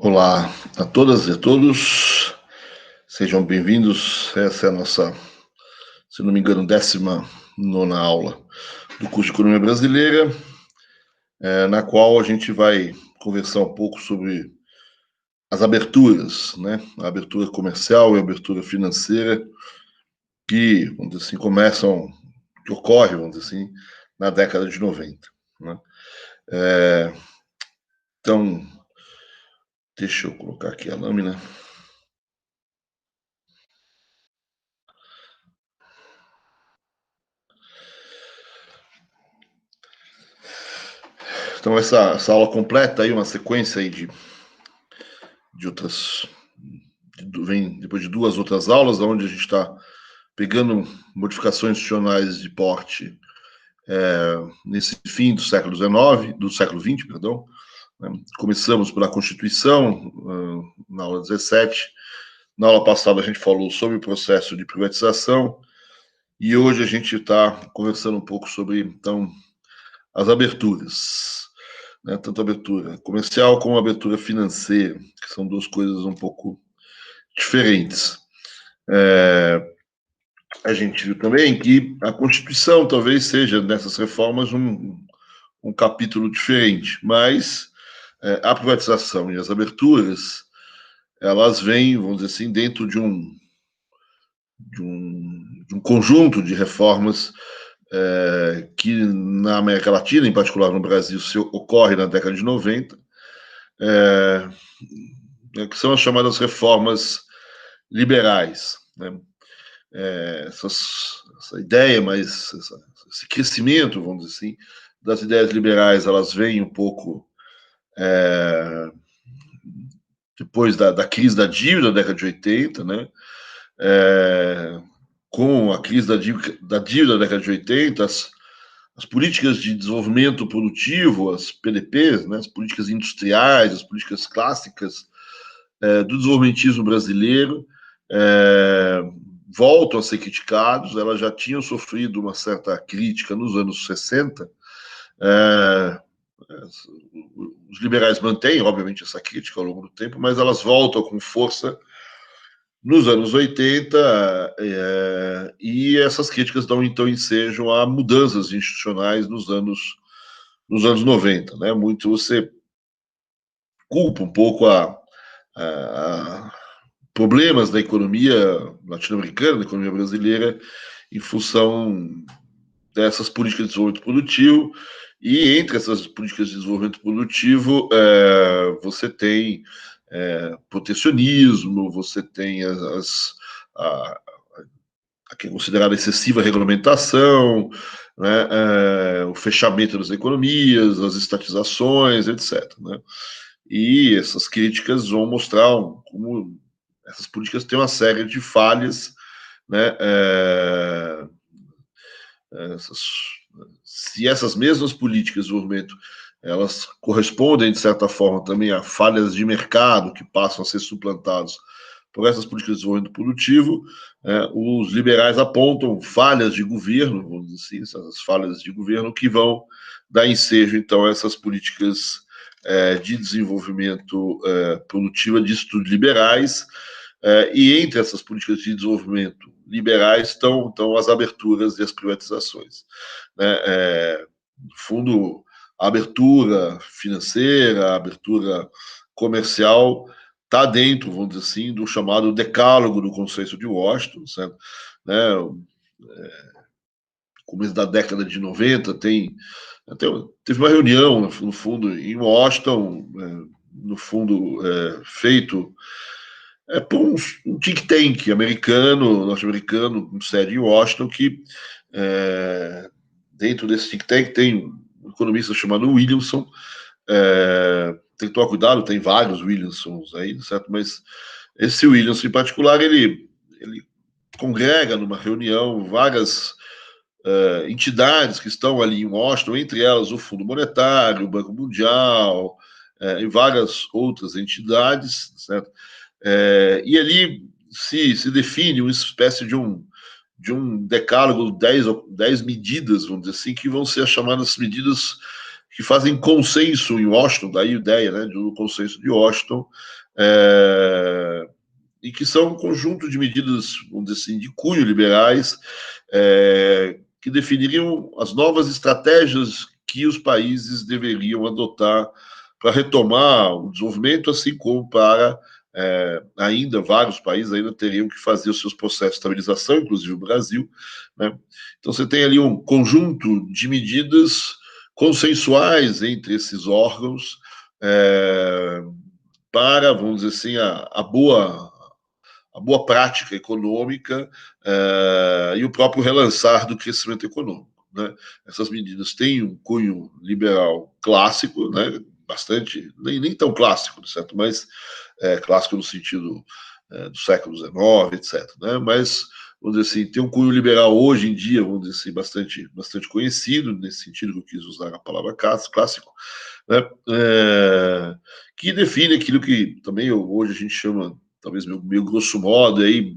Olá a todas e a todos, sejam bem-vindos. Essa é a nossa, se não me engano, 19ª aula do curso de Economia Brasileira, na qual a gente vai conversar um pouco sobre as aberturas, né? A abertura comercial e a abertura financeira que, vamos dizer assim, que ocorre, vamos dizer assim, na década de 90, né? Então, deixa eu colocar aqui a lâmina. Então, essa aula completa aí, uma sequência aí de outras. Vem depois de duas outras aulas, onde a gente está pegando modificações institucionais de porte nesse fim do século XIX, do século XX, perdão. Começamos pela Constituição, na aula 17. Na aula passada a gente falou sobre o processo de privatização e hoje a gente está conversando um pouco sobre, então, as aberturas, né? Tanto a abertura comercial como a abertura financeira, que são duas coisas um pouco diferentes. A gente viu também que a Constituição talvez seja, nessas reformas, um capítulo diferente, mas a privatização e as aberturas, elas vêm, vamos dizer assim, dentro de um conjunto de reformas que na América Latina, em particular no Brasil, ocorre na década de 90, que são as chamadas reformas liberais, né? Essa ideia, mas esse crescimento, vamos dizer assim, das ideias liberais, elas vêm um pouco depois da crise da dívida da década de 80, né? Com a crise da dívida da década de 80, as políticas de desenvolvimento produtivo, as PDPs, né, as políticas industriais, as políticas clássicas do desenvolvimentismo brasileiro voltam a ser criticados. Elas já tinham sofrido uma certa crítica nos anos 60. Os liberais mantêm, obviamente, essa crítica ao longo do tempo, mas elas voltam com força nos anos 80, e essas críticas dão, então, ensejo a mudanças institucionais nos anos 90. Né? Muito você culpa um pouco a problemas da economia latino-americana, da economia brasileira, em função dessas políticas de desenvolvimento produtivo. E entre essas políticas de desenvolvimento produtivo, você tem protecionismo, você tem a que é considerada excessiva regulamentação, né, o fechamento das economias, as estatizações, etc. Né? E essas críticas vão mostrar como essas políticas têm uma série de falhas, né? Se essas mesmas políticas de desenvolvimento elas correspondem, de certa forma, também a falhas de mercado que passam a ser suplantados por essas políticas de desenvolvimento produtivo, os liberais apontam falhas de governo, vamos dizer assim, essas falhas de governo que vão dar ensejo, então, a essas políticas de desenvolvimento produtivo, disto liberais, e entre essas políticas de desenvolvimento liberais estão as aberturas e as privatizações. Né? No fundo, a abertura financeira, a abertura comercial está dentro, vamos dizer assim, do chamado decálogo do Consenso de Washington, certo? Né? Começo da década de 90, teve uma reunião, no fundo, em Washington, no fundo, feito por um think tank norte-americano, com sede em Washington, que dentro desse think tank tem um economista chamado Williamson. Tem que tomar cuidado, tem vários Williamsons aí, certo? Mas esse Williamson em particular, ele congrega numa reunião várias entidades que estão ali em Washington, entre elas o Fundo Monetário, o Banco Mundial, e várias outras entidades, certo? E ali se define uma espécie de um decálogo, 10 medidas, vamos dizer assim, que vão ser as chamadas medidas que fazem consenso em Washington, daí a ideia, né, do consenso de Washington, e que são um conjunto de medidas, vamos dizer assim, de cunho liberais, que definiriam as novas estratégias que os países deveriam adotar para retomar o desenvolvimento, assim como para ainda vários países ainda teriam que fazer os seus processos de estabilização, inclusive o Brasil, né? Então você tem ali um conjunto de medidas consensuais entre esses órgãos para, vamos dizer assim, a boa prática econômica e o próprio relançar do crescimento econômico, né? Essas medidas têm um cunho liberal clássico, né? Bastante, nem tão clássico, certo? Mas clássico no sentido do século XIX, etc., né? Mas, vamos dizer assim, tem um cunho liberal hoje em dia, vamos dizer assim, bastante conhecido, nesse sentido que eu quis usar a palavra clássico, né? Que define aquilo que também hoje a gente chama, talvez meio grosso modo, aí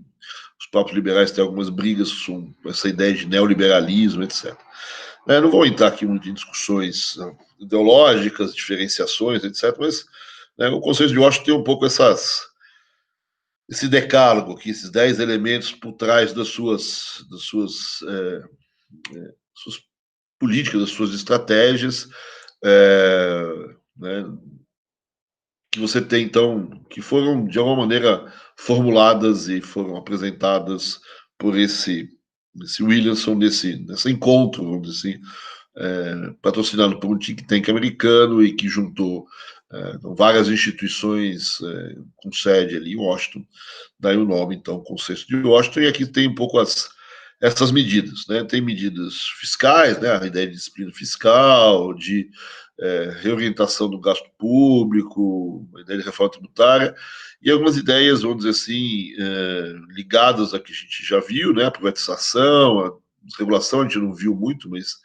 os próprios liberais têm algumas brigas com essa ideia de neoliberalismo, etc. Não vou entrar aqui muito em discussões ideológicas, diferenciações, etc., mas o Conselho de Washington tem um pouco esse decálogo aqui, esses 10 elementos por trás das suas políticas, das suas estratégias, né, que você tem, então, que foram, de alguma maneira, formuladas e foram apresentadas por esse Williamson, nesse encontro, vamos dizer assim, patrocinado por um think tank americano e que juntou várias instituições com sede ali em Washington, daí o nome, então, Consenso de Washington, e aqui tem um pouco essas medidas, né? Tem medidas fiscais, né? A ideia de disciplina fiscal, de reorientação do gasto público, a ideia de reforma tributária, e algumas ideias, vamos dizer assim, ligadas a que a gente já viu, né? A privatização, a desregulação, a gente não viu muito, mas...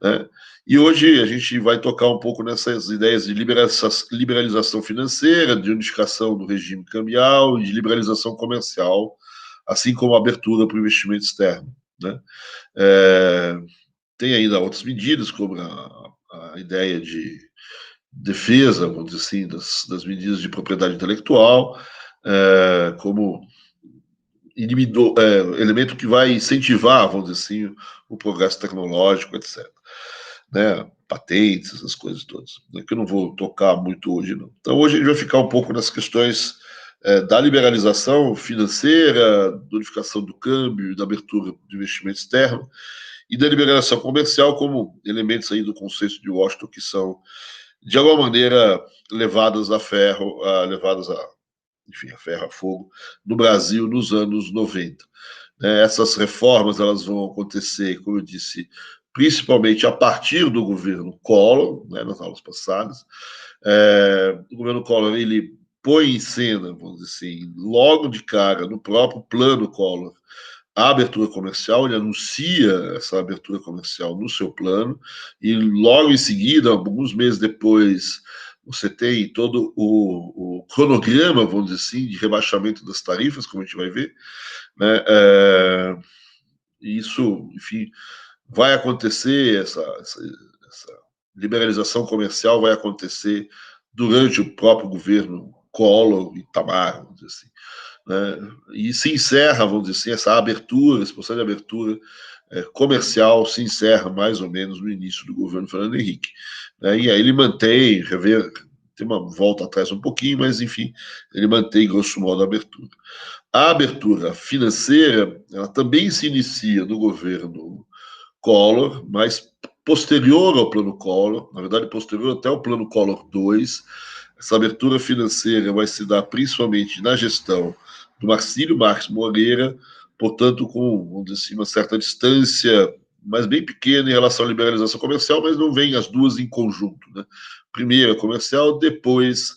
né? E hoje a gente vai tocar um pouco nessas ideias de liberalização financeira, de unificação do regime cambial e de liberalização comercial, assim como a abertura para o investimento externo, né? Tem ainda outras medidas, como a ideia de defesa, vamos dizer assim, das medidas de propriedade intelectual, como elemento que vai incentivar, vamos dizer assim, o progresso tecnológico, etc. Né? Patentes, essas coisas todas, né? Que eu não vou tocar muito hoje, não. Então, hoje a gente vai ficar um pouco nas questões da liberalização financeira, da unificação do câmbio, da abertura do investimento externo e da liberação comercial como elementos aí do consenso de Washington que são, de alguma maneira, levadas a ferro, enfim, a ferro, a fogo, no Brasil nos anos 90. Essas reformas elas vão acontecer, como eu disse, principalmente a partir do governo Collor, né, nas aulas passadas. O governo Collor, ele põe em cena, vamos dizer assim, logo de cara, no próprio plano Collor, a abertura comercial, ele anuncia essa abertura comercial no seu plano, e logo em seguida, alguns meses depois, você tem todo o cronograma, vamos dizer assim, de rebaixamento das tarifas, como a gente vai ver, né? Isso, enfim, vai acontecer, essa liberalização comercial vai acontecer durante o próprio governo Collor e Itamar, vamos dizer assim, né? E se encerra, vamos dizer assim, essa abertura, esse processo de abertura comercial se encerra mais ou menos no início do governo Fernando Henrique, né? E aí ele mantém, tem uma volta atrás um pouquinho, mas enfim, ele mantém grosso modo a abertura. A abertura financeira, ela também se inicia no governo Collor, mas posterior ao plano Collor, na verdade posterior até o plano Collor 2, essa abertura financeira vai se dar principalmente na gestão do Marcílio Marques Moreira, portanto com, vamos dizer assim, uma certa distância, mas bem pequena em relação à liberalização comercial, mas não vem as duas em conjunto, né? Primeiro a comercial, depois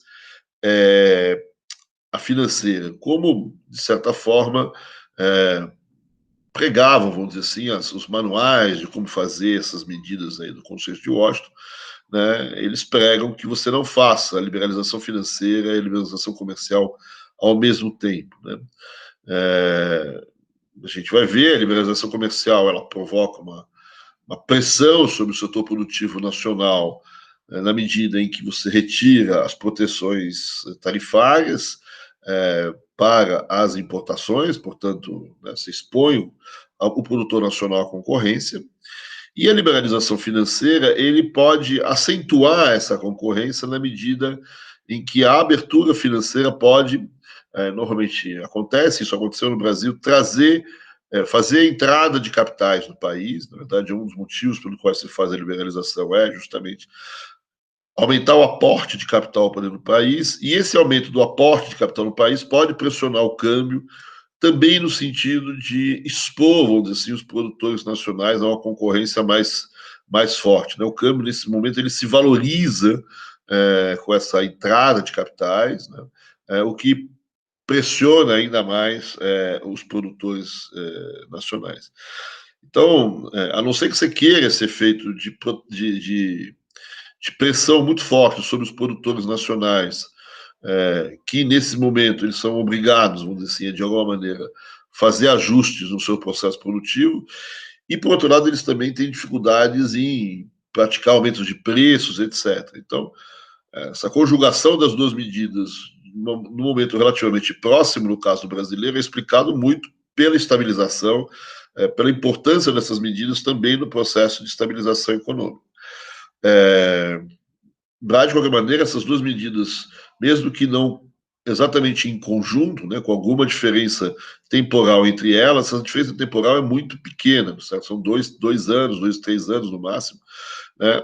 a financeira, como, de certa forma, pregavam, vamos dizer assim, os manuais de como fazer essas medidas aí do Conselho de Washington, né? Eles pregam que você não faça a liberalização financeira e a liberalização comercial ao mesmo tempo, né? A gente vai ver, a liberalização comercial, ela provoca uma pressão sobre o setor produtivo nacional na medida em que você retira as proteções tarifárias para as importações, portanto, né, se expõe o produtor nacional à concorrência. E a liberalização financeira, ele pode acentuar essa concorrência na medida em que a abertura financeira pode, normalmente acontece, isso aconteceu no Brasil, fazer a entrada de capitais no país. Na verdade, um dos motivos pelo qual se faz a liberalização é justamente aumentar o aporte de capital para dentro do país, e esse aumento do aporte de capital no país pode pressionar o câmbio, também no sentido de expor, vamos dizer assim, os produtores nacionais a uma concorrência mais forte. Né? O câmbio, nesse momento, ele se valoriza com essa entrada de capitais, né? O que pressiona ainda mais os produtores nacionais. Então, a não ser que você queira esse efeito de pressão muito forte sobre os produtores nacionais, que nesse momento eles são obrigados, vamos dizer assim, de alguma maneira, fazer ajustes no seu processo produtivo, e por outro lado eles também têm dificuldades em praticar aumentos de preços, etc. Então, essa conjugação das duas medidas no momento relativamente próximo, no caso brasileiro, é explicado muito pela estabilização, pela importância dessas medidas também no processo de estabilização econômica. De qualquer maneira, essas duas medidas, mesmo que não exatamente em conjunto, né, com alguma diferença temporal entre elas, essa diferença temporal é muito pequena, certo? São dois anos, 3 anos no máximo. Né?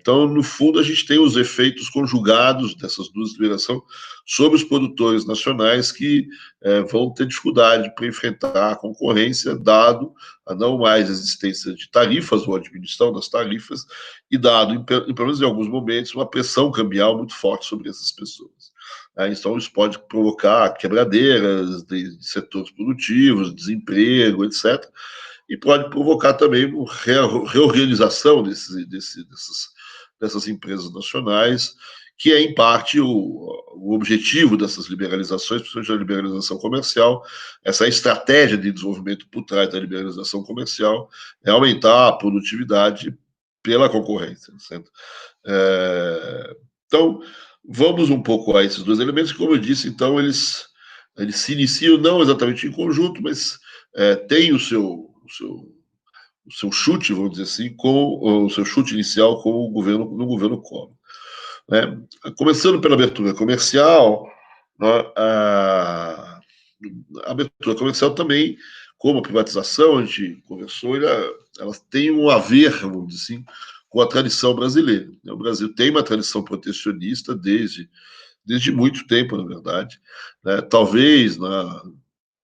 Então, no fundo, a gente tem os efeitos conjugados dessas duas liberações sobre os produtores nacionais que vão ter dificuldade para enfrentar a concorrência, dado a não mais existência de tarifas ou a diminuição das tarifas, e dado, pelo menos em alguns momentos, uma pressão cambial muito forte sobre essas pessoas. Então, isso pode provocar quebradeiras de setores produtivos, desemprego, etc., e pode provocar também uma reorganização dessas empresas nacionais, que é, em parte, o objetivo dessas liberalizações, principalmente a liberalização comercial. Essa estratégia de desenvolvimento por trás da liberalização comercial é aumentar a produtividade pela concorrência. Certo? Então, vamos um pouco a esses dois elementos, que, como eu disse, então, eles se iniciam não exatamente em conjunto, mas tem o seu chute, vamos dizer assim, com o seu chute inicial com o governo, no governo Collor. Né? Começando pela abertura comercial, né, a abertura comercial também, como a privatização, a gente conversou, ela tem um a ver, vamos dizer assim, com a tradição brasileira. O Brasil tem uma tradição protecionista desde muito tempo, na verdade. Né? Talvez na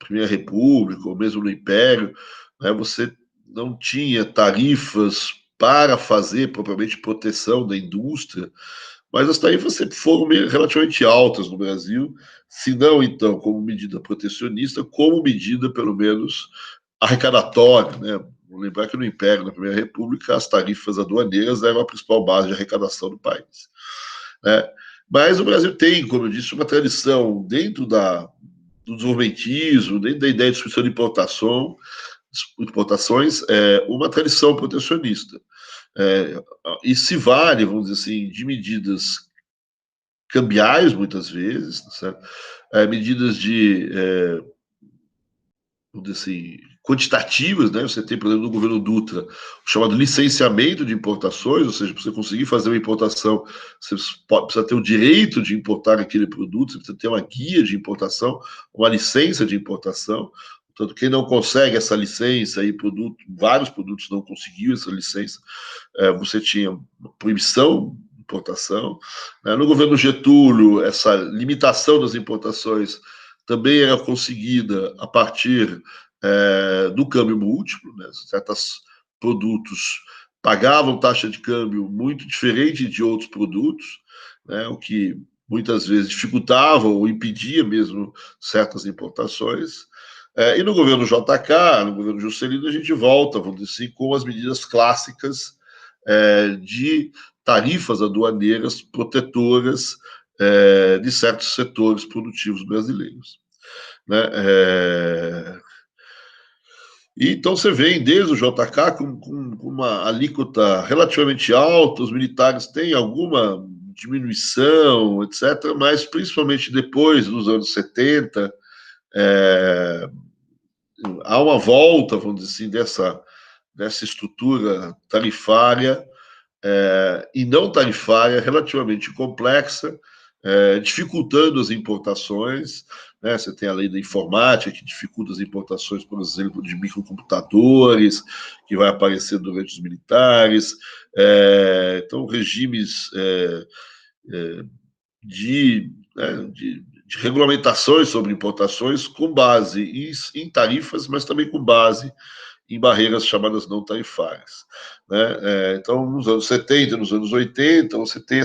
Primeira República, ou mesmo no Império, né, você não tinha tarifas para fazer propriamente proteção da indústria, mas as tarifas sempre foram relativamente altas no Brasil, se não, então, como medida protecionista, como medida, pelo menos, arrecadatória. Né? Vou lembrar que no Império, na Primeira República, as tarifas aduaneiras eram a principal base de arrecadação do país. Né? Mas o Brasil tem, como eu disse, uma tradição dentro do desenvolvimentismo, dentro da ideia de discussão de importações, uma tradição protecionista. E se vale, vamos dizer assim, de medidas cambiais, muitas vezes, certo? Medidas vamos dizer assim, quantitativas, né? Você tem, por exemplo, no governo Dutra, o chamado licenciamento de importações, ou seja, para você conseguir fazer uma importação, você precisa ter o direito de importar aquele produto, você precisa ter uma guia de importação, uma licença de importação. Portanto, quem não consegue essa licença, vários produtos não conseguiam essa licença, você tinha proibição de importação. No governo Getúlio, essa limitação das importações também era conseguida a partir do câmbio múltiplo. Né? Certos produtos pagavam taxa de câmbio muito diferente de outros produtos, né? O que muitas vezes dificultava ou impedia mesmo certas importações. E no governo JK, no governo Juscelino, a gente volta, vamos dizer assim, com as medidas clássicas de tarifas aduaneiras protetoras de certos setores produtivos brasileiros. Né? E então você vem desde o JK com uma alíquota relativamente alta, os militares têm alguma diminuição, etc., mas principalmente depois dos anos 70, há uma volta, vamos dizer assim, dessa estrutura tarifária e não tarifária relativamente complexa, dificultando as importações. Né? Você tem a lei da informática, que dificulta as importações, por exemplo, de microcomputadores, que vai aparecer durante os militares. Então, regimes de regulamentações sobre importações com base em tarifas, mas também com base em barreiras chamadas não tarifárias. Né? Então, nos anos 70, nos anos 80, você tem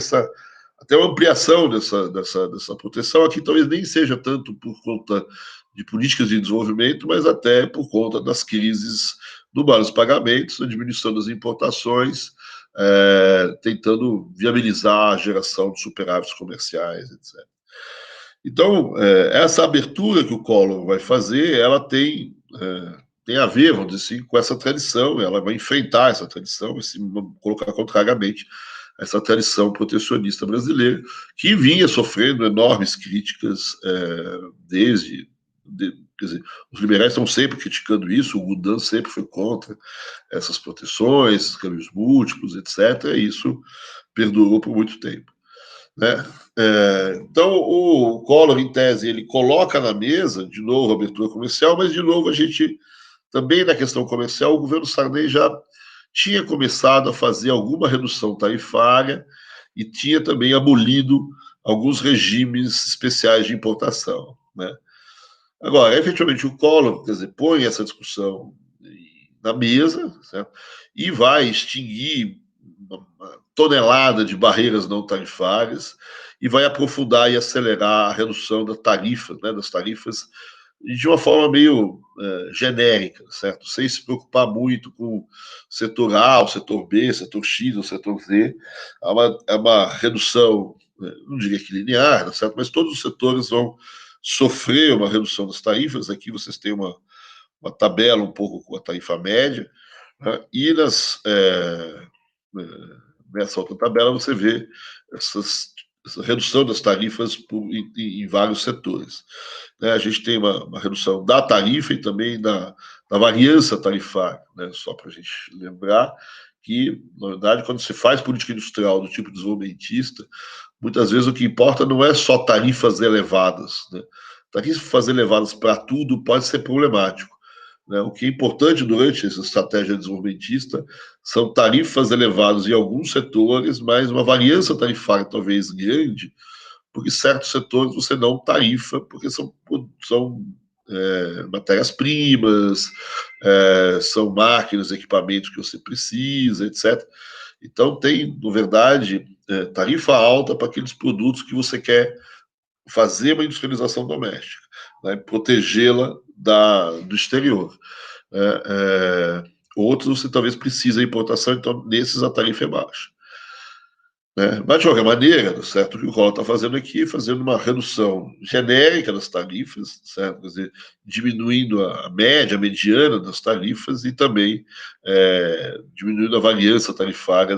até uma ampliação dessa proteção. Aqui talvez nem seja tanto por conta de políticas de desenvolvimento, mas até por conta das crises do bar dos pagamentos, a diminuição das importações, tentando viabilizar a geração de superávites comerciais, etc. Então, essa abertura que o Collor vai fazer, ela tem a ver, vamos dizer assim, com essa tradição, ela vai enfrentar essa tradição e se colocar contrariamente essa tradição protecionista brasileira, que vinha sofrendo enormes críticas quer dizer, os liberais estão sempre criticando isso, o Gudin sempre foi contra essas proteções, câmbios múltiplos, etc., e isso perdurou por muito tempo. Né? Então, o Collor, em tese, ele coloca na mesa, de novo, a abertura comercial, mas, de novo, a gente, também na questão comercial, o governo Sarney já tinha começado a fazer alguma redução tarifária e tinha também abolido alguns regimes especiais de importação. Né? Agora, efetivamente, o Collor, quer dizer, põe essa discussão na mesa, certo? E vai extinguir uma tonelada de barreiras não tarifárias e vai aprofundar e acelerar a redução da tarifa, né, das tarifas, de uma forma meio genérica, certo? Sem se preocupar muito com setor A, o setor B, setor X, o setor Z. É uma redução, não diria que linear, certo? Mas todos os setores vão sofrer uma redução das tarifas. Aqui vocês têm uma tabela um pouco com a tarifa média, né? E nessa outra tabela você vê essa redução das tarifas em vários setores. Né? A gente tem uma redução da tarifa e também da variança tarifária, né? Só para a gente lembrar que, na verdade, quando se faz política industrial do tipo desenvolvimentista, muitas vezes o que importa não é só tarifas elevadas. Né? Tarifas elevadas para tudo pode ser problemático. Né? O que é importante durante essa estratégia desenvolvimentista são tarifas elevadas em alguns setores, mas uma variância tarifária talvez grande, porque certos setores você não tarifa, porque são matérias-primas, são máquinas, equipamentos que você precisa, etc. Então, tem, na verdade, tarifa alta para aqueles produtos que você quer fazer uma industrialização doméstica, né, protegê-la do exterior. Outros você talvez precise de importação, então nesses a tarifa é baixa. Né? Mas, de qualquer maneira, certo, o que o Collor está fazendo aqui é fazendo uma redução genérica das tarifas, certo? Quer dizer, diminuindo a média, a mediana das tarifas e também diminuindo a variância tarifária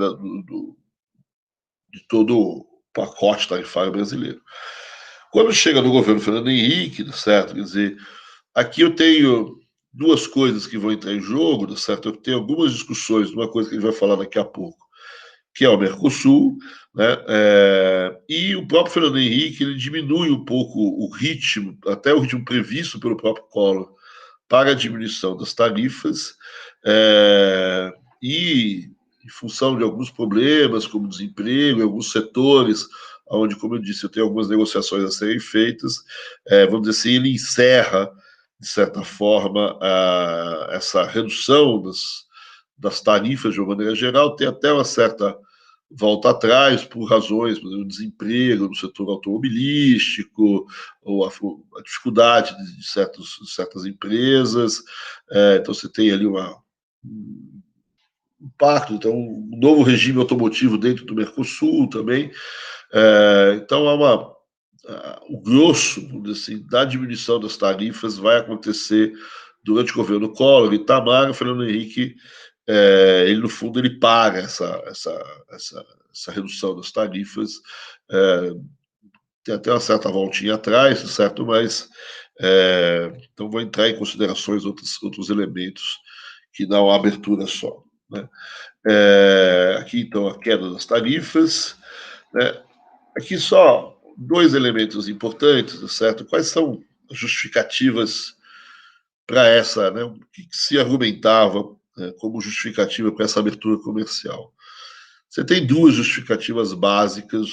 de todo o pacote tarifário brasileiro. Quando chega no governo Fernando Henrique, certo? Quer dizer, aqui eu tenho duas coisas que vão entrar em jogo, certo? Eu tenho algumas discussões, uma coisa que a gente vai falar daqui a pouco, que é o Mercosul, né? E o próprio Fernando Henrique ele diminui um pouco o ritmo, até o ritmo previsto pelo próprio Collor, para a diminuição das tarifas, e em função de alguns problemas, como desemprego, em alguns setores, onde, como eu disse, eu tenho algumas negociações a serem feitas, vamos dizer assim, ele encerra, de certa forma, essa redução das tarifas de uma maneira geral, tem até uma certa volta atrás por razões, por exemplo, desemprego no setor automobilístico, ou a dificuldade de certas empresas. Então, você tem ali um impacto, então, um novo regime automotivo dentro do Mercosul também. Então, o grosso assim, da diminuição das tarifas vai acontecer durante o governo Collor, Itamar, o Fernando Henrique, ele, no fundo, ele paga essa redução das tarifas. Tem até uma certa voltinha atrás, certo? Mas então vou entrar em considerações outros elementos que dão a abertura só, né? Aqui, então, a queda das tarifas, né? Aqui só dois elementos importantes, certo? Quais são as justificativas para essa, né? O que se argumentava, né, como justificativa para essa abertura comercial? Você tem duas justificativas básicas,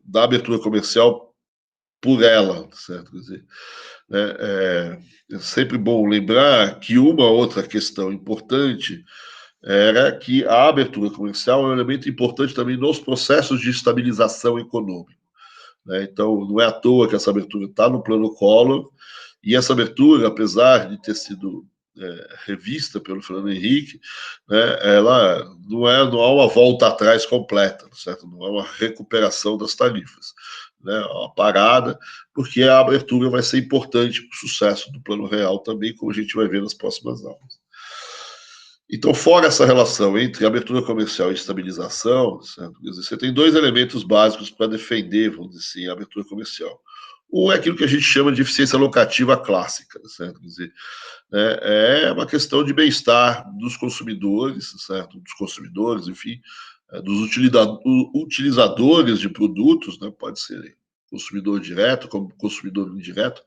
da abertura comercial por ela, certo? Quer dizer, é sempre bom lembrar que uma outra questão importante era que a abertura comercial é um elemento importante também nos processos de estabilização econômica, né? Então, não é à toa que essa abertura está no plano Collor, e essa abertura, apesar de ter sido revista pelo Fernando Henrique, né, ela não há uma volta atrás completa, certo? Não é uma recuperação das tarifas, né? É uma parada, porque a abertura vai ser importante para o sucesso do Plano Real também, como a gente vai ver nas próximas aulas. Então, fora essa relação entre abertura comercial e estabilização, certo? Quer dizer, você tem dois elementos básicos para defender, vamos dizer assim, a abertura comercial. Um é aquilo que a gente chama de eficiência locativa clássica, certo? Quer dizer, é uma questão de bem-estar dos consumidores, certo? Dos consumidores, enfim, dos utilizadores de produtos, né? Pode ser consumidor direto, como consumidor indireto,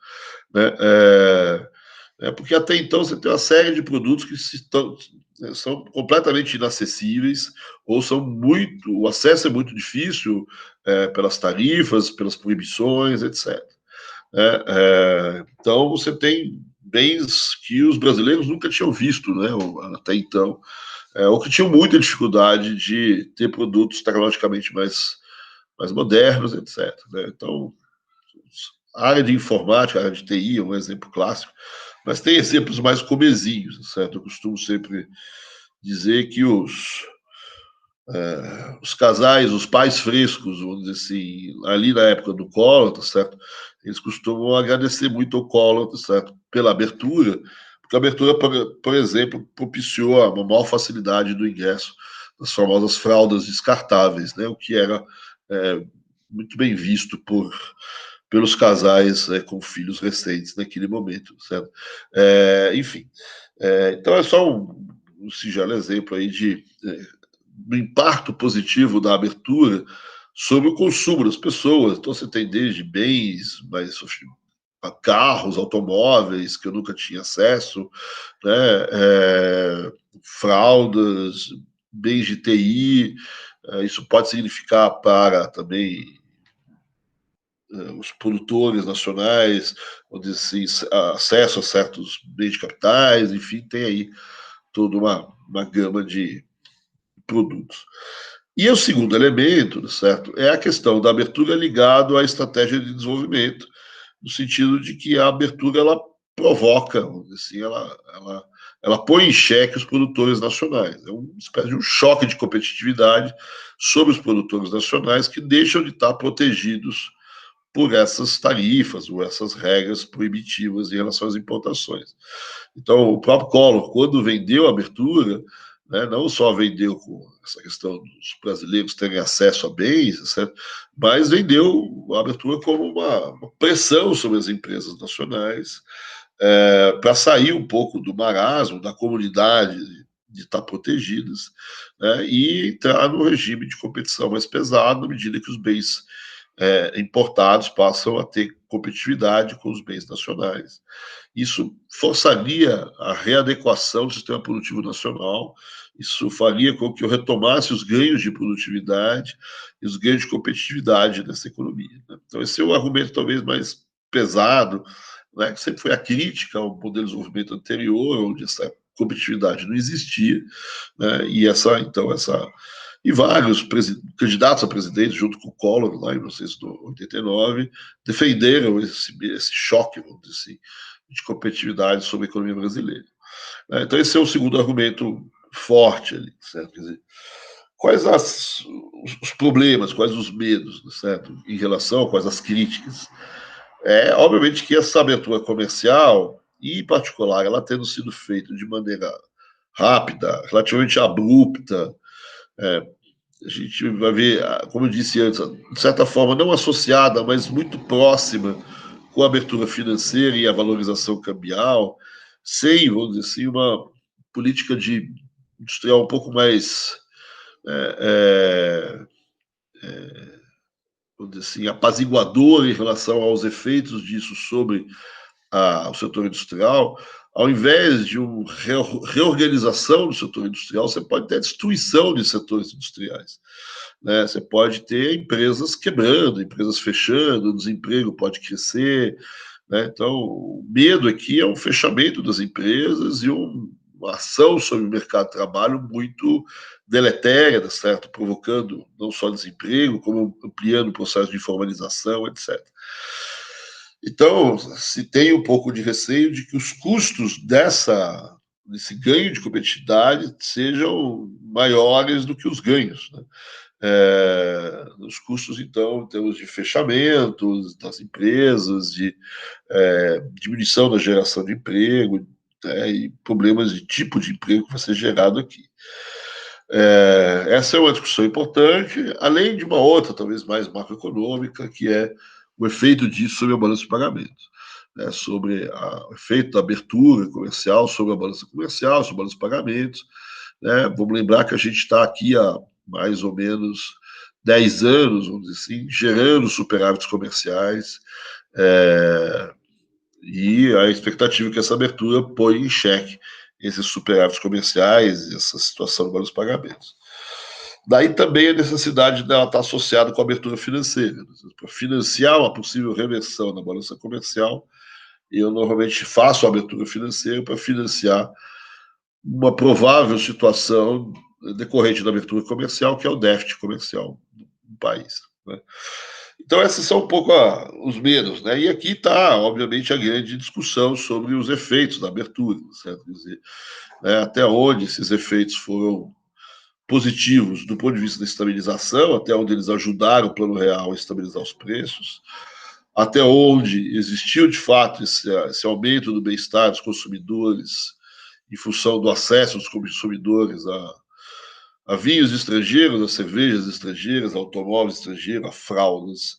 né? Porque até então você tem uma série de produtos que são completamente inacessíveis, ou o acesso é muito difícil, pelas tarifas, pelas proibições, etc. Então você tem bens que os brasileiros nunca tinham visto, né, até então, ou que tinham muita dificuldade de ter produtos tecnologicamente mais modernos, etc. Né? Então, a área de informática, a área de TI é um exemplo clássico, mas tem exemplos mais comezinhos, certo? Eu costumo sempre dizer que os casais, os pais frescos, vamos dizer assim, ali na época do Collor, tá certo? Eles costumam agradecer muito ao Collor, tá certo? Pela abertura, porque a abertura, por exemplo, propiciou uma maior facilidade do ingresso das famosas fraldas descartáveis, né? O que era muito bem visto pelos casais com filhos recentes naquele momento, certo? Enfim, então é só um singelo exemplo aí do impacto positivo da abertura sobre o consumo das pessoas. Então você tem desde bens, carros, automóveis que eu nunca tinha acesso, né? Fraldas, bens de TI. Isso pode significar para também os produtores nacionais, assim, acesso a certos bens de capitais, enfim, tem aí toda uma gama de produtos. E o segundo elemento, certo, é a questão da abertura ligado à estratégia de desenvolvimento, no sentido de que a abertura ela provoca, assim, ela põe em xeque os produtores nacionais. É uma espécie de um choque de competitividade sobre os produtores nacionais que deixam de estar protegidos por essas tarifas ou essas regras proibitivas em relação às importações. Então, o próprio Collor, quando vendeu a abertura, né, não só vendeu com essa questão dos brasileiros terem acesso a bens, certo? Mas vendeu a abertura como uma pressão sobre as empresas nacionais, para sair um pouco do marasmo, da comunidade de estar protegidas, né, e entrar no regime de competição mais pesado, à medida que os bens importados passam a ter competitividade com os bens nacionais. Isso forçaria a readequação do sistema produtivo nacional, isso faria com que eu retomasse os ganhos de produtividade e os ganhos de competitividade dessa economia, né? Então, esse é o argumento talvez mais pesado, né, que sempre foi a crítica ao modelo de desenvolvimento anterior, onde essa competitividade não existia, né, e vários candidatos a presidente, junto com o Collor, lá em 1989, defenderam esse choque, vamos dizer assim, de competitividade sobre a economia brasileira. Então, esse é o segundo argumento forte ali, certo? Quer dizer, quais os problemas, quais os medos, certo? Em relação, quais as críticas? Obviamente que essa abertura comercial, e, em particular, ela tendo sido feita de maneira rápida, relativamente abrupta, a gente vai ver, como eu disse antes, de certa forma não associada, mas muito próxima com a abertura financeira e a valorização cambial, sem, vamos dizer assim, uma política de industrial um pouco mais, é, vamos dizer assim, apaziguadora em relação aos efeitos disso sobre o setor industrial. Ao invés de uma reorganização do setor industrial, você pode ter a destruição de setores industriais. Né? Você pode ter empresas quebrando, empresas fechando, o desemprego pode crescer. Né? Então, o medo aqui é um fechamento das empresas e uma ação sobre o mercado de trabalho muito deletéria, certo? Provocando não só desemprego, como ampliando o processo de informalização, etc. Então, se tem um pouco de receio de que os custos desse ganho de competitividade sejam maiores do que os ganhos. Né? Os custos, então, em termos de fechamentos das empresas, de diminuição da geração de emprego, e problemas de tipo de emprego que vai ser gerado aqui. Essa é uma discussão importante, além de uma outra, talvez mais macroeconômica, que é o efeito disso sobre a balança de pagamentos, né, sobre o efeito da abertura comercial sobre a balança comercial, sobre a balança de pagamentos. Né? Vamos lembrar que a gente está aqui há mais ou menos 10 anos, vamos dizer assim, gerando superávites comerciais, e a expectativa é que essa abertura põe em xeque esses superávites comerciais, essa situação de balança de pagamentos. Daí também a necessidade dela estar associada com a abertura financeira. Para financiar uma possível reversão na balança comercial, eu normalmente faço a abertura financeira para financiar uma provável situação decorrente da abertura comercial, que é o déficit comercial do país. Né? Então, esses são um pouco os medos. Né? E aqui está, obviamente, a grande discussão sobre os efeitos da abertura. Certo? Quer dizer, até onde esses efeitos foram positivos do ponto de vista da estabilização, até onde eles ajudaram o Plano Real a estabilizar os preços, até onde existiu, de fato, esse aumento do bem-estar dos consumidores em função do acesso dos consumidores a vinhos estrangeiros, a cervejas estrangeiras, a automóveis estrangeiros, a fraldas,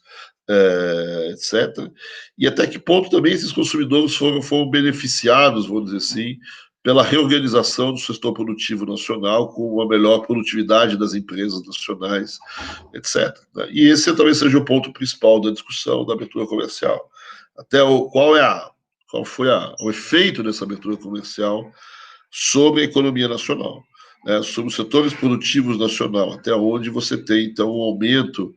etc. E até que ponto também esses consumidores foram beneficiados, vamos dizer assim, pela reorganização do setor produtivo nacional, com uma melhor produtividade das empresas nacionais, etc. E esse talvez seja o ponto principal da discussão da abertura comercial. Até qual foi o efeito dessa abertura comercial sobre a economia nacional, né, sobre os setores produtivos nacional, até onde você tem, então, um aumento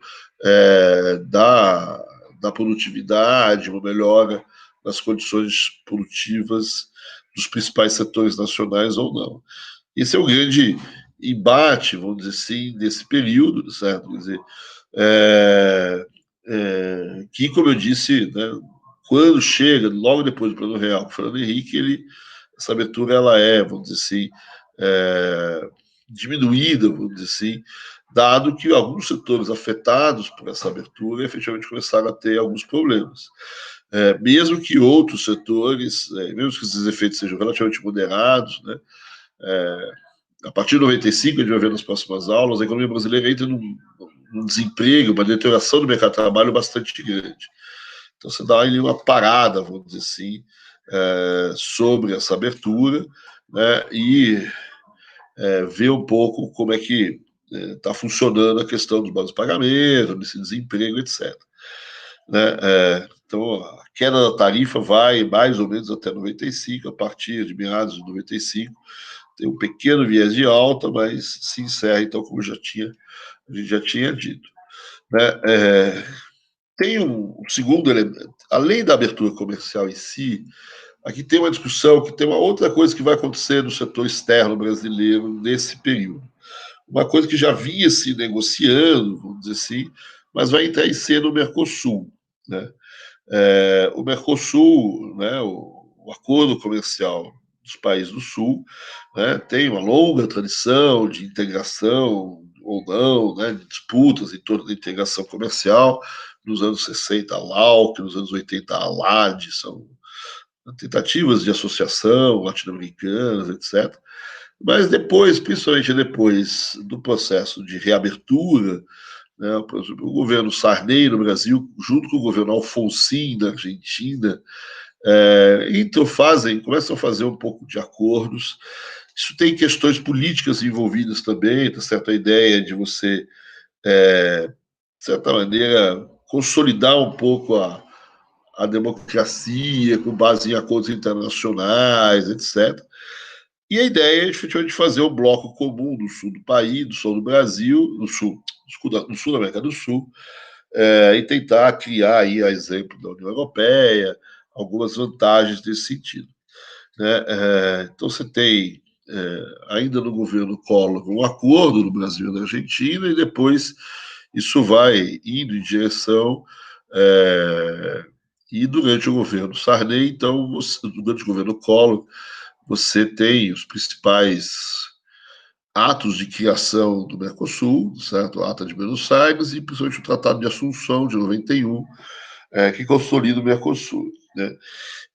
da produtividade, uma melhora das condições produtivas dos principais setores nacionais ou não. Esse é o grande embate, vamos dizer assim, desse período, certo? Quer dizer, que, como eu disse, né, quando chega, logo depois do Plano Real, o Fernando Henrique, essa abertura ela vamos dizer assim, diminuída, vamos dizer assim, dado que alguns setores afetados por essa abertura efetivamente começaram a ter alguns problemas. Mesmo que outros setores, mesmo que esses efeitos sejam relativamente moderados, né, a partir de 95, a gente vai ver nas próximas aulas, a economia brasileira entra num desemprego, uma deterioração do mercado de trabalho bastante grande. Então, você dá ali uma parada, vamos dizer assim, sobre essa abertura, né, e ver um pouco como é que está funcionando a questão dos bancos de pagamento, desse desemprego, etc. Né? Então, a queda da tarifa vai mais ou menos até 95, a partir de meados de 95, tem um pequeno viés de alta, mas se encerra, então, como a gente já tinha dito. Né? Tem um segundo elemento, além da abertura comercial em si, aqui tem uma discussão que tem uma outra coisa que vai acontecer no setor externo brasileiro nesse período. Uma coisa que já vinha se negociando, vamos dizer assim, mas vai entrar em cena o Mercosul. Né? O Mercosul, né, o acordo comercial dos países do Sul, né, tem uma longa tradição de integração ou não, né, de disputas em torno da integração comercial. Nos anos 60, a LAUC, nos anos 80, a ALAD, são tentativas de associação latino-americanas, etc. Mas depois, principalmente depois do processo de reabertura, né, por exemplo, o governo Sarney no Brasil, junto com o governo Alfonsín na Argentina, então começam a fazer um pouco de acordos. Isso tem questões políticas envolvidas também, tá certo? A ideia de você, de certa maneira, consolidar um pouco a democracia com base em acordos internacionais, etc. E a ideia é efetivamente fazer um bloco comum do sul do país, do sul do Brasil, do sul da América do Sul, e tentar criar aí, a exemplo da União Europeia, algumas vantagens nesse sentido. Né? Então você tem, ainda no governo Collor, um acordo no Brasil e na Argentina, e depois isso vai indo em direção. E durante o governo Sarney, então, durante o governo Collor, você tem os principais atos de criação do Mercosul, certo? A Ata de Buenos Aires e principalmente o Tratado de Assunção de 91, que consolida o Mercosul. Né?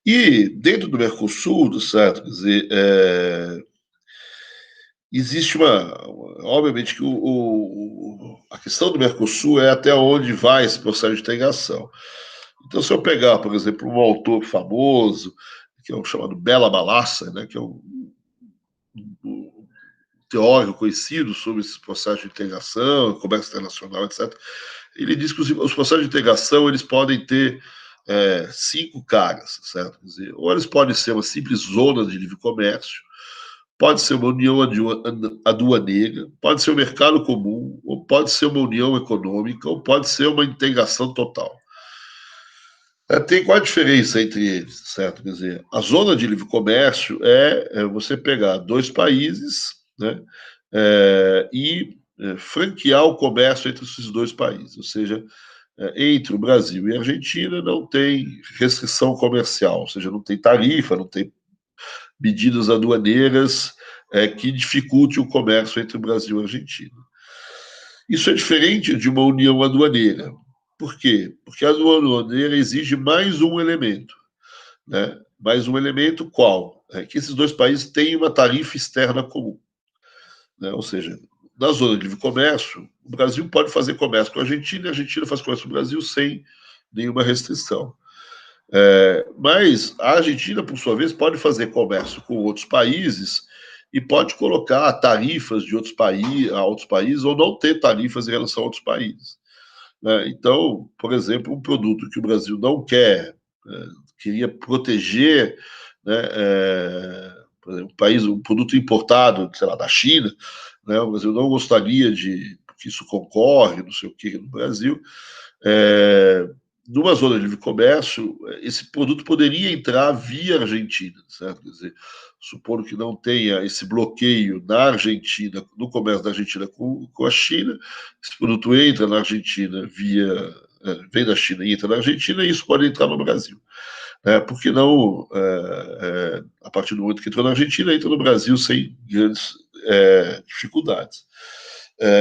E dentro do Mercosul, certo? Quer dizer, existe obviamente que a questão do Mercosul é até onde vai esse processo de integração. Então, se eu pegar, por exemplo, um autor famoso, que é o chamado Bela Balassa, né, que é um teórico conhecido sobre esse processo de integração, comércio internacional, etc., ele diz que os processos de integração eles podem ter 5 caras, certo? Quer dizer, ou eles podem ser uma simples zona de livre comércio, pode ser uma união aduaneira, pode ser um mercado comum, ou pode ser uma união econômica, ou pode ser uma integração total. Tem qual a diferença entre eles, certo? Quer dizer, a zona de livre comércio é você pegar 2 países, né, e franquear o comércio entre esses 2 países, ou seja, entre o Brasil e a Argentina não tem restrição comercial, ou seja, não tem tarifa, não tem medidas aduaneiras que dificulte o comércio entre o Brasil e a Argentina. Isso é diferente de uma união aduaneira. Por quê? Porque a aduaneira exige mais um elemento. Né? Mais um elemento qual? É que esses 2 países têm uma tarifa externa comum. Né? Ou seja, na zona de livre comércio, o Brasil pode fazer comércio com a Argentina e a Argentina faz comércio com o Brasil sem nenhuma restrição. Mas a Argentina, por sua vez, pode fazer comércio com outros países e pode colocar tarifas de outros países ou não ter tarifas em relação a outros países. Né? Então, por exemplo, um produto que o Brasil não queria proteger, né, por exemplo, um produto importado, sei lá, da China, né, o Brasil não gostaria de que isso concorre, não sei o que, no Brasil. Numa zona de livre comércio, esse produto poderia entrar via Argentina, certo? Quer dizer, supondo que não tenha esse bloqueio na Argentina, no comércio da Argentina com a China, esse produto entra na Argentina vem da China e entra na Argentina, e isso pode entrar no Brasil. Porque não, a partir do momento que entrou na Argentina, entra no Brasil sem grandes dificuldades.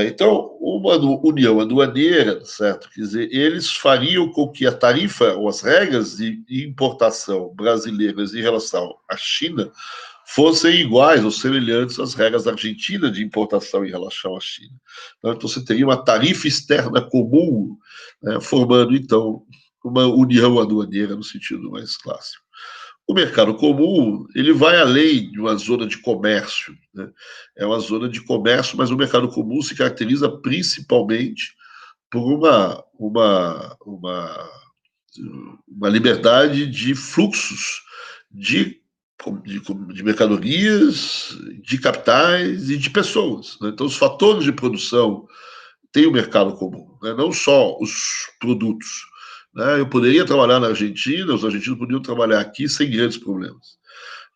Então, uma união aduaneira, certo? Quer dizer, eles fariam com que a tarifa ou as regras de importação brasileiras em relação à China fossem iguais ou semelhantes às regras da Argentina de importação em relação à China. Então, você teria uma tarifa externa comum, né, formando, então, uma união aduaneira no sentido mais clássico. O mercado comum, ele vai além de uma zona de comércio, né? É uma zona de comércio, mas o mercado comum se caracteriza principalmente por uma liberdade de fluxos de mercadorias, de capitais e de pessoas. Né? Então, os fatores de produção têm o mercado comum, né? Não só os produtos. Né? Eu poderia trabalhar na Argentina, os argentinos podiam trabalhar aqui sem grandes problemas.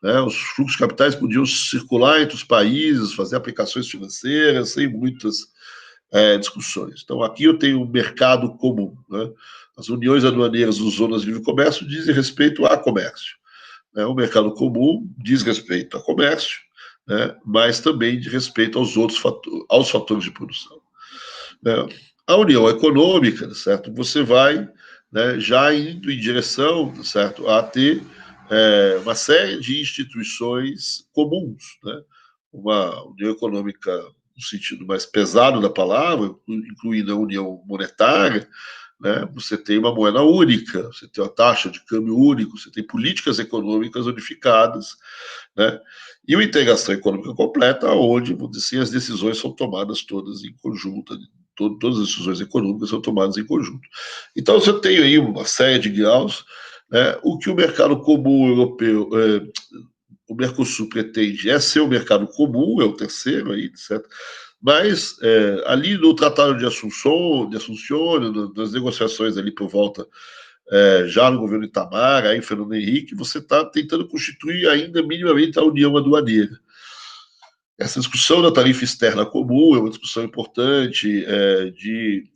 Né? Os fluxos de capitais podiam circular entre os países, fazer aplicações financeiras sem muitas discussões. Então, aqui eu tenho um mercado comum. Né? As uniões aduaneiras das zonas de livre comércio dizem respeito a comércio. Né? O mercado comum diz respeito a comércio, né? Mas também diz respeito aos fatores de produção. Né? A união econômica, certo? Você vai, né, já indo em direção, certo, a ter uma série de instituições comuns, né? Uma União Econômica no sentido mais pesado da palavra, incluindo a União Monetária, né? Você tem uma moeda única, você tem uma taxa de câmbio único, você tem políticas econômicas unificadas, né? E uma integração econômica completa, onde, assim, as decisões são tomadas todas em conjunto, todas as decisões econômicas são tomadas em conjunto. Então, você tem aí uma série de graus, né? O que o mercado comum europeu, o Mercosul pretende é ser o mercado comum, é o terceiro aí, certo? Mas ali no Tratado de Assunção, nas negociações ali por volta, já no governo Itamar, aí Fernando Henrique, você está tentando constituir ainda minimamente a União Aduaneira. Essa discussão da tarifa externa comum é uma discussão importante,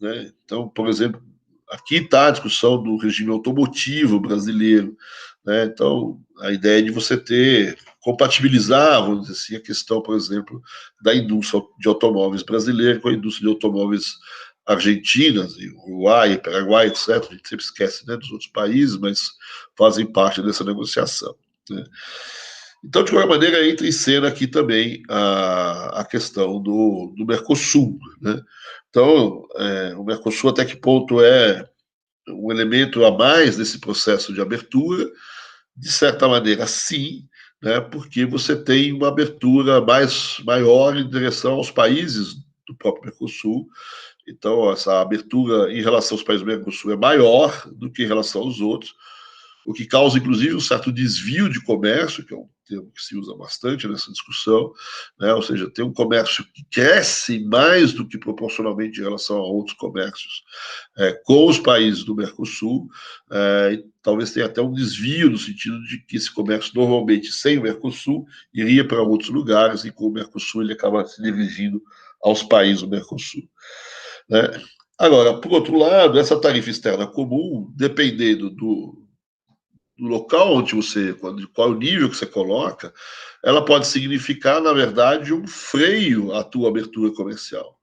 né? Então, por exemplo, aqui está a discussão do regime automotivo brasileiro, né? Então, a ideia é de você compatibilizar, vamos dizer assim, a questão, por exemplo, da indústria de automóveis brasileira com a indústria de automóveis argentinas, Uruguai, Paraguai, etc. A gente sempre esquece, né, dos outros países, mas fazem parte dessa negociação, né? Então, de qualquer maneira, entra em cena aqui também a questão do Mercosul, né? Então, o Mercosul até que ponto é um elemento a mais nesse processo de abertura? De certa maneira, sim, né? Porque você tem uma abertura maior em direção aos países do próprio Mercosul. Então, essa abertura em relação aos países do Mercosul é maior do que em relação aos outros, o que causa, inclusive, um certo desvio de comércio, que é um termo que se usa bastante nessa discussão, né? Ou seja, tem um comércio que cresce mais do que proporcionalmente em relação a outros comércios com os países do Mercosul, e talvez tenha até um desvio no sentido de que esse comércio normalmente sem o Mercosul iria para outros lugares e com o Mercosul ele acaba se dirigindo aos países do Mercosul, né? Agora, por outro lado, essa tarifa externa comum, dependendo do local onde você, qual o nível que você coloca, ela pode significar, na verdade, um freio à tua abertura comercial,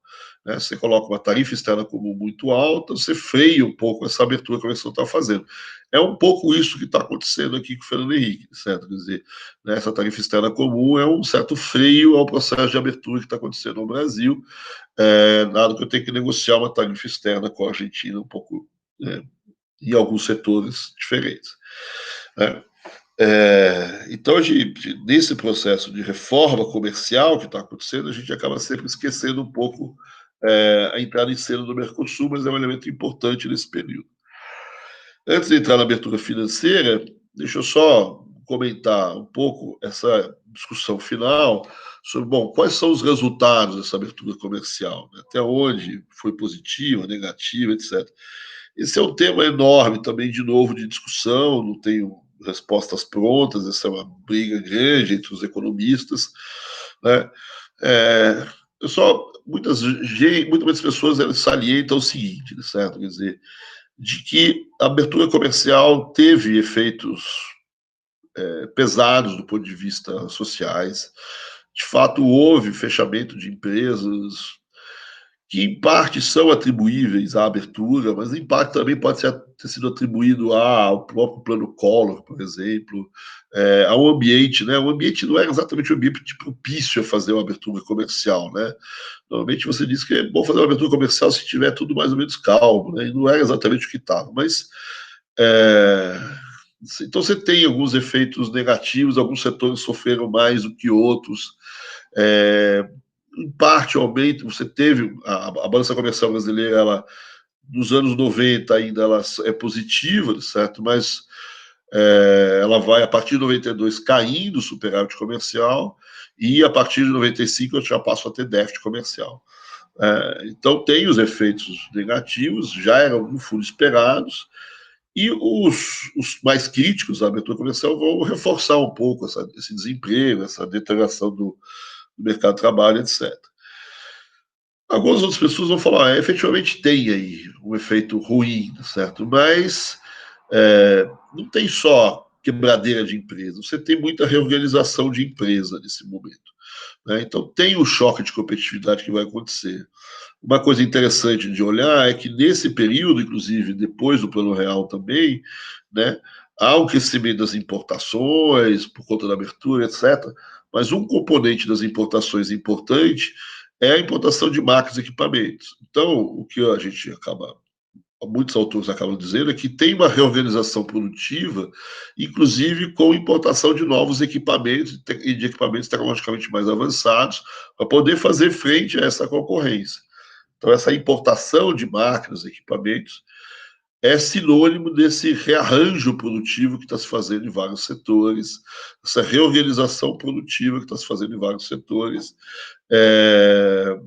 né? Você coloca uma tarifa externa comum muito alta, você freia um pouco essa abertura comercial que você está fazendo. É um pouco isso que está acontecendo aqui com o Fernando Henrique, certo? Quer dizer, né, essa tarifa externa comum é um certo freio ao processo de abertura que está acontecendo no Brasil, dado que eu tenho que negociar uma tarifa externa com a Argentina um pouco, em alguns setores diferentes, né? Então, nesse processo de reforma comercial que está acontecendo, a gente acaba sempre esquecendo um pouco a entrada em cena do Mercosul, mas é um elemento importante nesse período. Antes de entrar na abertura financeira, deixa eu só comentar um pouco essa discussão final sobre, bom, quais são os resultados dessa abertura comercial, né? Até onde foi positiva, negativa, etc. Esse é um tema enorme também, de novo, de discussão, não tenho respostas prontas, essa é uma briga grande entre os economistas, né? Eu só, muitas pessoas salientam o seguinte, certo? Quer dizer, de que a abertura comercial teve efeitos pesados do ponto de vista sociais. De fato, houve fechamento de empresas que, em parte, são atribuíveis à abertura, mas, em parte, também pode ter sido atribuído ao próprio Plano Collor, por exemplo, ao ambiente, né? O ambiente não era exatamente um ambiente propício a fazer uma abertura comercial, né? Normalmente você diz que é bom fazer uma abertura comercial se tiver tudo mais ou menos calmo, né? E não era exatamente o que estava, mas então você tem alguns efeitos negativos, alguns setores sofreram mais do que outros. Em parte, o aumento, você teve a balança comercial brasileira, ela, nos anos 90 ainda ela é positiva, certo? Mas ela vai, a partir de 92, caindo o superávit comercial, e a partir de 95 eu já passo a ter déficit comercial. Então tem os efeitos negativos, já eram no fundo esperados, e os mais críticos da abertura comercial vão reforçar um pouco esse desemprego, essa deterioração do mercado de trabalho, etc. Algumas outras pessoas vão falar, efetivamente tem aí um efeito ruim, certo? Mas não tem só quebradeira de empresa, você tem muita reorganização de empresa nesse momento, né? Então tem o choque de competitividade que vai acontecer. Uma coisa interessante de olhar é que nesse período, inclusive depois do Plano Real também, né, Há um crescimento das importações por conta da abertura, etc. Mas um componente das importações importante é a importação de máquinas e equipamentos. Então, o que a gente acaba, muitos autores acabam dizendo, é que tem uma reorganização produtiva, inclusive com importação de novos equipamentos e de equipamentos tecnologicamente mais avançados, para poder fazer frente a essa concorrência. Então, essa importação de máquinas e equipamentos é sinônimo desse rearranjo produtivo que está se fazendo em vários setores, essa reorganização produtiva que está se fazendo em vários setores,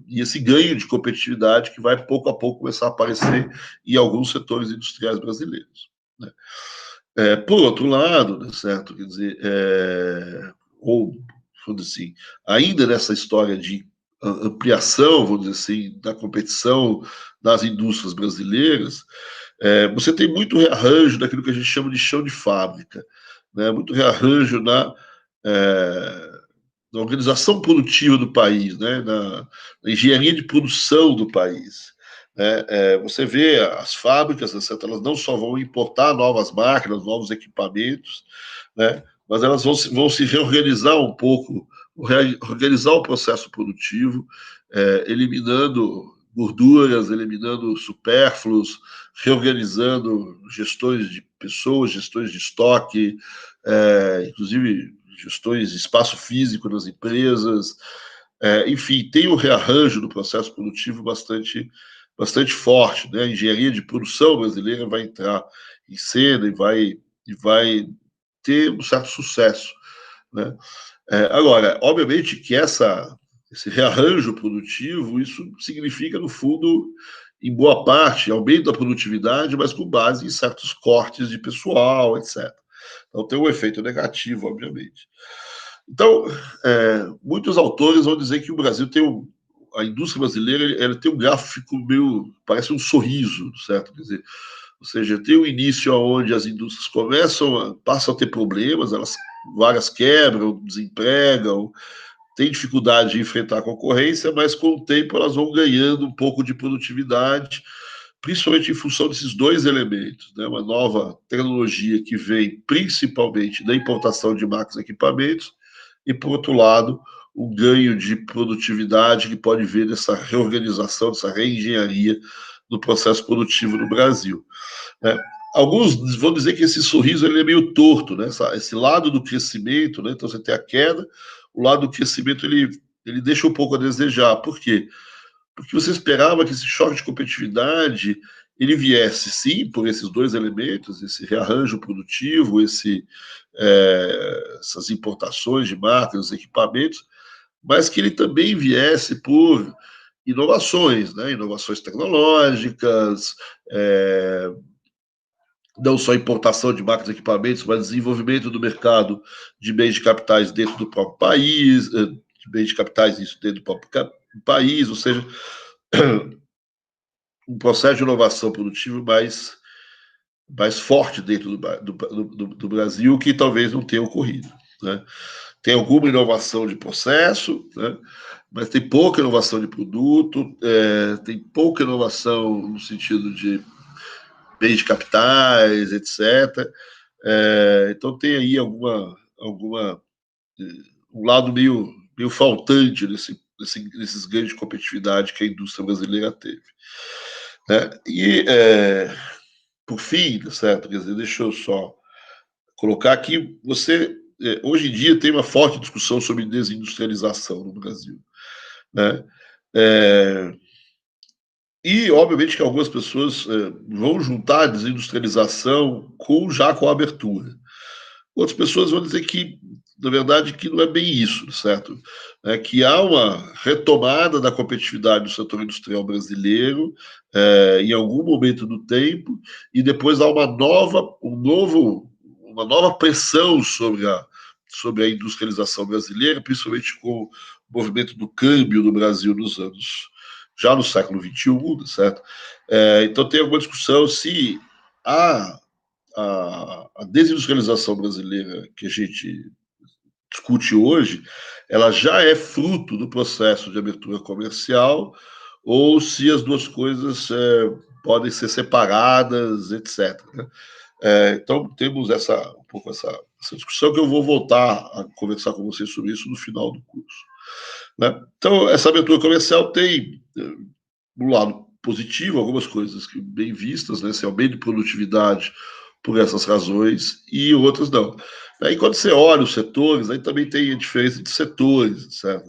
e esse ganho de competitividade que vai pouco a pouco começar a aparecer em alguns setores industriais brasileiros. Né? Por outro lado, né, certo? Quer dizer, ou, vamos dizer assim, ainda nessa história de ampliação, vamos dizer assim, da competição das indústrias brasileiras, você tem muito rearranjo daquilo que a gente chama de chão de fábrica, né? Muito rearranjo na organização produtiva do país, né? Na engenharia de produção do país. Né? Você vê as fábricas, etc., elas não só vão importar novas máquinas, novos equipamentos, né? Mas elas vão se reorganizar um pouco, reorganizar o processo produtivo, eliminando gorduras, eliminando supérfluos, reorganizando gestões de pessoas, gestões de estoque, inclusive gestões de espaço físico nas empresas, enfim, tem um rearranjo do processo produtivo bastante forte, né? A engenharia de produção brasileira vai entrar em cena e vai ter um certo sucesso, né? Agora, obviamente que esse rearranjo produtivo, isso significa, no fundo, em boa parte, aumento da produtividade, mas com base em certos cortes de pessoal, etc. Então, tem um efeito negativo, obviamente. Então, muitos autores vão dizer que o Brasil a indústria brasileira, ela tem um gráfico meio, parece um sorriso, certo? Quer dizer, ou seja, tem um início onde as indústrias passam a ter problemas, várias quebram, desempregam, têm dificuldade de enfrentar a concorrência, mas com o tempo elas vão ganhando um pouco de produtividade, principalmente em função desses dois elementos, né? Uma nova tecnologia que vem principalmente da importação de máquinas e equipamentos, e, por outro lado, o ganho de produtividade que pode vir dessa reorganização, dessa reengenharia do processo produtivo no Brasil. Né? Alguns vão dizer que esse sorriso ele é meio torto, né? Esse lado do crescimento, né? Então você tem a queda, o lado do crescimento ele deixa um pouco a desejar. Por quê? Porque você esperava que esse choque de competitividade ele viesse, sim, por esses dois elementos, esse rearranjo produtivo, essas importações de máquinas, equipamentos, mas que ele também viesse por inovações, né? Inovações tecnológicas, não só importação de máquinas e equipamentos, mas desenvolvimento do mercado de bens de capitais dentro do próprio país, de bens de capitais isso dentro do próprio país, ou seja, um processo de inovação produtiva mais forte dentro do Brasil, que talvez não tenha ocorrido. Né? Tem alguma inovação de processo, né? Mas tem pouca inovação de produto, tem pouca inovação no sentido de bens de capitais, etc. Então tem aí um lado meio faltante nesses ganhos de competitividade que a indústria brasileira teve. Né? E, por fim, certo? Quer dizer, deixa eu só colocar aqui, hoje em dia tem uma forte discussão sobre desindustrialização no Brasil. Né? E, obviamente, que algumas pessoas vão juntar a desindustrialização já com a abertura. Outras pessoas vão dizer que, na verdade, que não é bem isso, certo? Que há uma retomada da competitividade do setor industrial brasileiro em algum momento do tempo, e depois há uma nova pressão sobre a industrialização brasileira, principalmente com o movimento do câmbio no Brasil já no século XXI, certo? Então tem alguma discussão se a desindustrialização brasileira que a gente discute hoje, ela já é fruto do processo de abertura comercial, ou se as duas coisas podem ser separadas, etc. Né? Então, temos um pouco essa discussão que eu vou voltar a conversar com vocês sobre isso no final do curso. Né? Então, essa abertura comercial tem um lado positivo, algumas coisas que bem vistas, né? Esse aumento de produtividade por essas razões, e outras não. Aí, quando você olha os setores, aí também tem a diferença de setores, certo?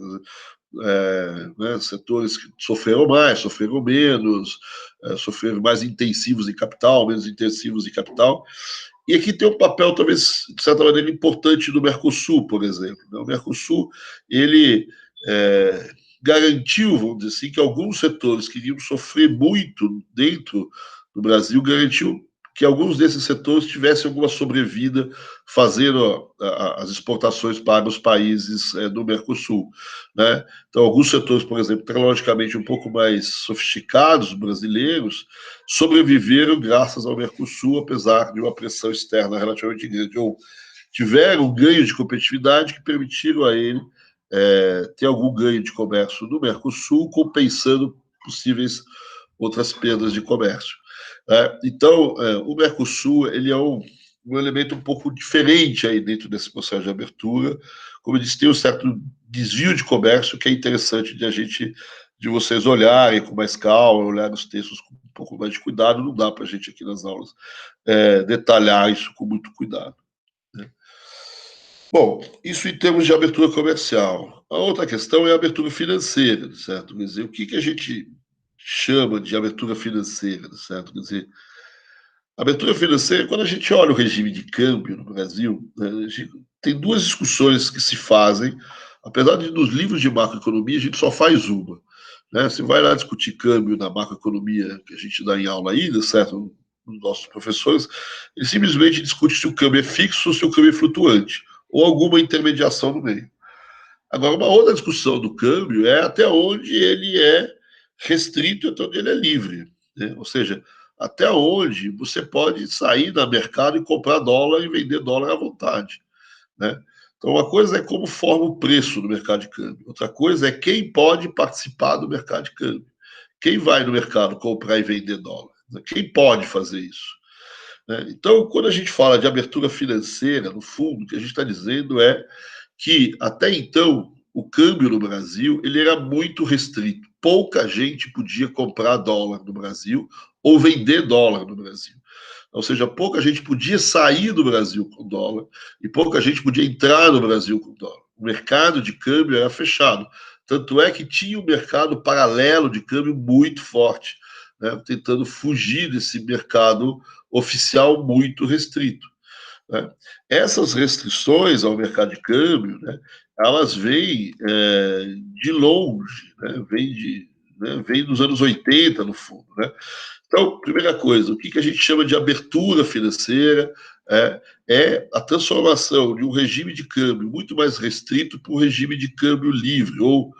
Né, setores que sofreram mais, sofreram menos, sofreram mais intensivos em capital, menos intensivos em capital. E aqui tem um papel, talvez, de certa maneira, importante do Mercosul, por exemplo. Né? O Mercosul, ele garantiu, vamos dizer assim, que alguns setores que iriam sofrer muito dentro do Brasil, garantiu que alguns desses setores tivessem alguma sobrevida fazendo as exportações para os países do Mercosul. Né? Então, alguns setores, por exemplo, tecnologicamente um pouco mais sofisticados, brasileiros, sobreviveram graças ao Mercosul, apesar de uma pressão externa relativamente grande, ou tiveram um ganho de competitividade que permitiram a ele ter algum ganho de comércio no Mercosul, compensando possíveis outras perdas de comércio. Então, o Mercosul ele é um elemento um pouco diferente aí dentro desse processo de abertura. Como eu disse, tem um certo desvio de comércio que é interessante de vocês olharem com mais calma, olhar os textos com um pouco mais de cuidado. Não dá para a gente aqui nas aulas detalhar isso com muito cuidado. Né? Bom, isso em termos de abertura comercial. A outra questão é a abertura financeira, certo? Quer dizer, o que a gente chama de abertura financeira, certo? Quer dizer, abertura financeira, quando a gente olha o regime de câmbio no Brasil, né, tem duas discussões que se fazem, apesar de nos livros de macroeconomia a gente só faz uma. Né? Você vai lá discutir câmbio na macroeconomia que a gente dá em aula ainda, certo? Os nossos professores, eles simplesmente discutem se o câmbio é fixo ou se o câmbio é flutuante, ou alguma intermediação no meio. Agora, uma outra discussão do câmbio é até onde ele é restrito e até onde ele é livre. Né? Ou seja, até onde você pode sair do mercado e comprar dólar e vender dólar à vontade. Né? Então, uma coisa é como forma o preço no mercado de câmbio, outra coisa é quem pode participar do mercado de câmbio. Quem vai no mercado comprar e vender dólar? Quem pode fazer isso? Então, quando a gente fala de abertura financeira, no fundo, o que a gente está dizendo é que, até então, o câmbio no Brasil ele era muito restrito. Pouca gente podia comprar dólar no Brasil ou vender dólar no Brasil. Ou seja, pouca gente podia sair do Brasil com dólar e pouca gente podia entrar no Brasil com dólar. O mercado de câmbio era fechado. Tanto é que tinha um mercado paralelo de câmbio muito forte, né, tentando fugir desse mercado oficial muito restrito. Né? Essas restrições ao mercado de câmbio, né, elas vêm de longe, vem dos anos 80, no fundo. Né? Então, primeira coisa, o que a gente chama de abertura financeira é a transformação de um regime de câmbio muito mais restrito para um regime de câmbio livre, ou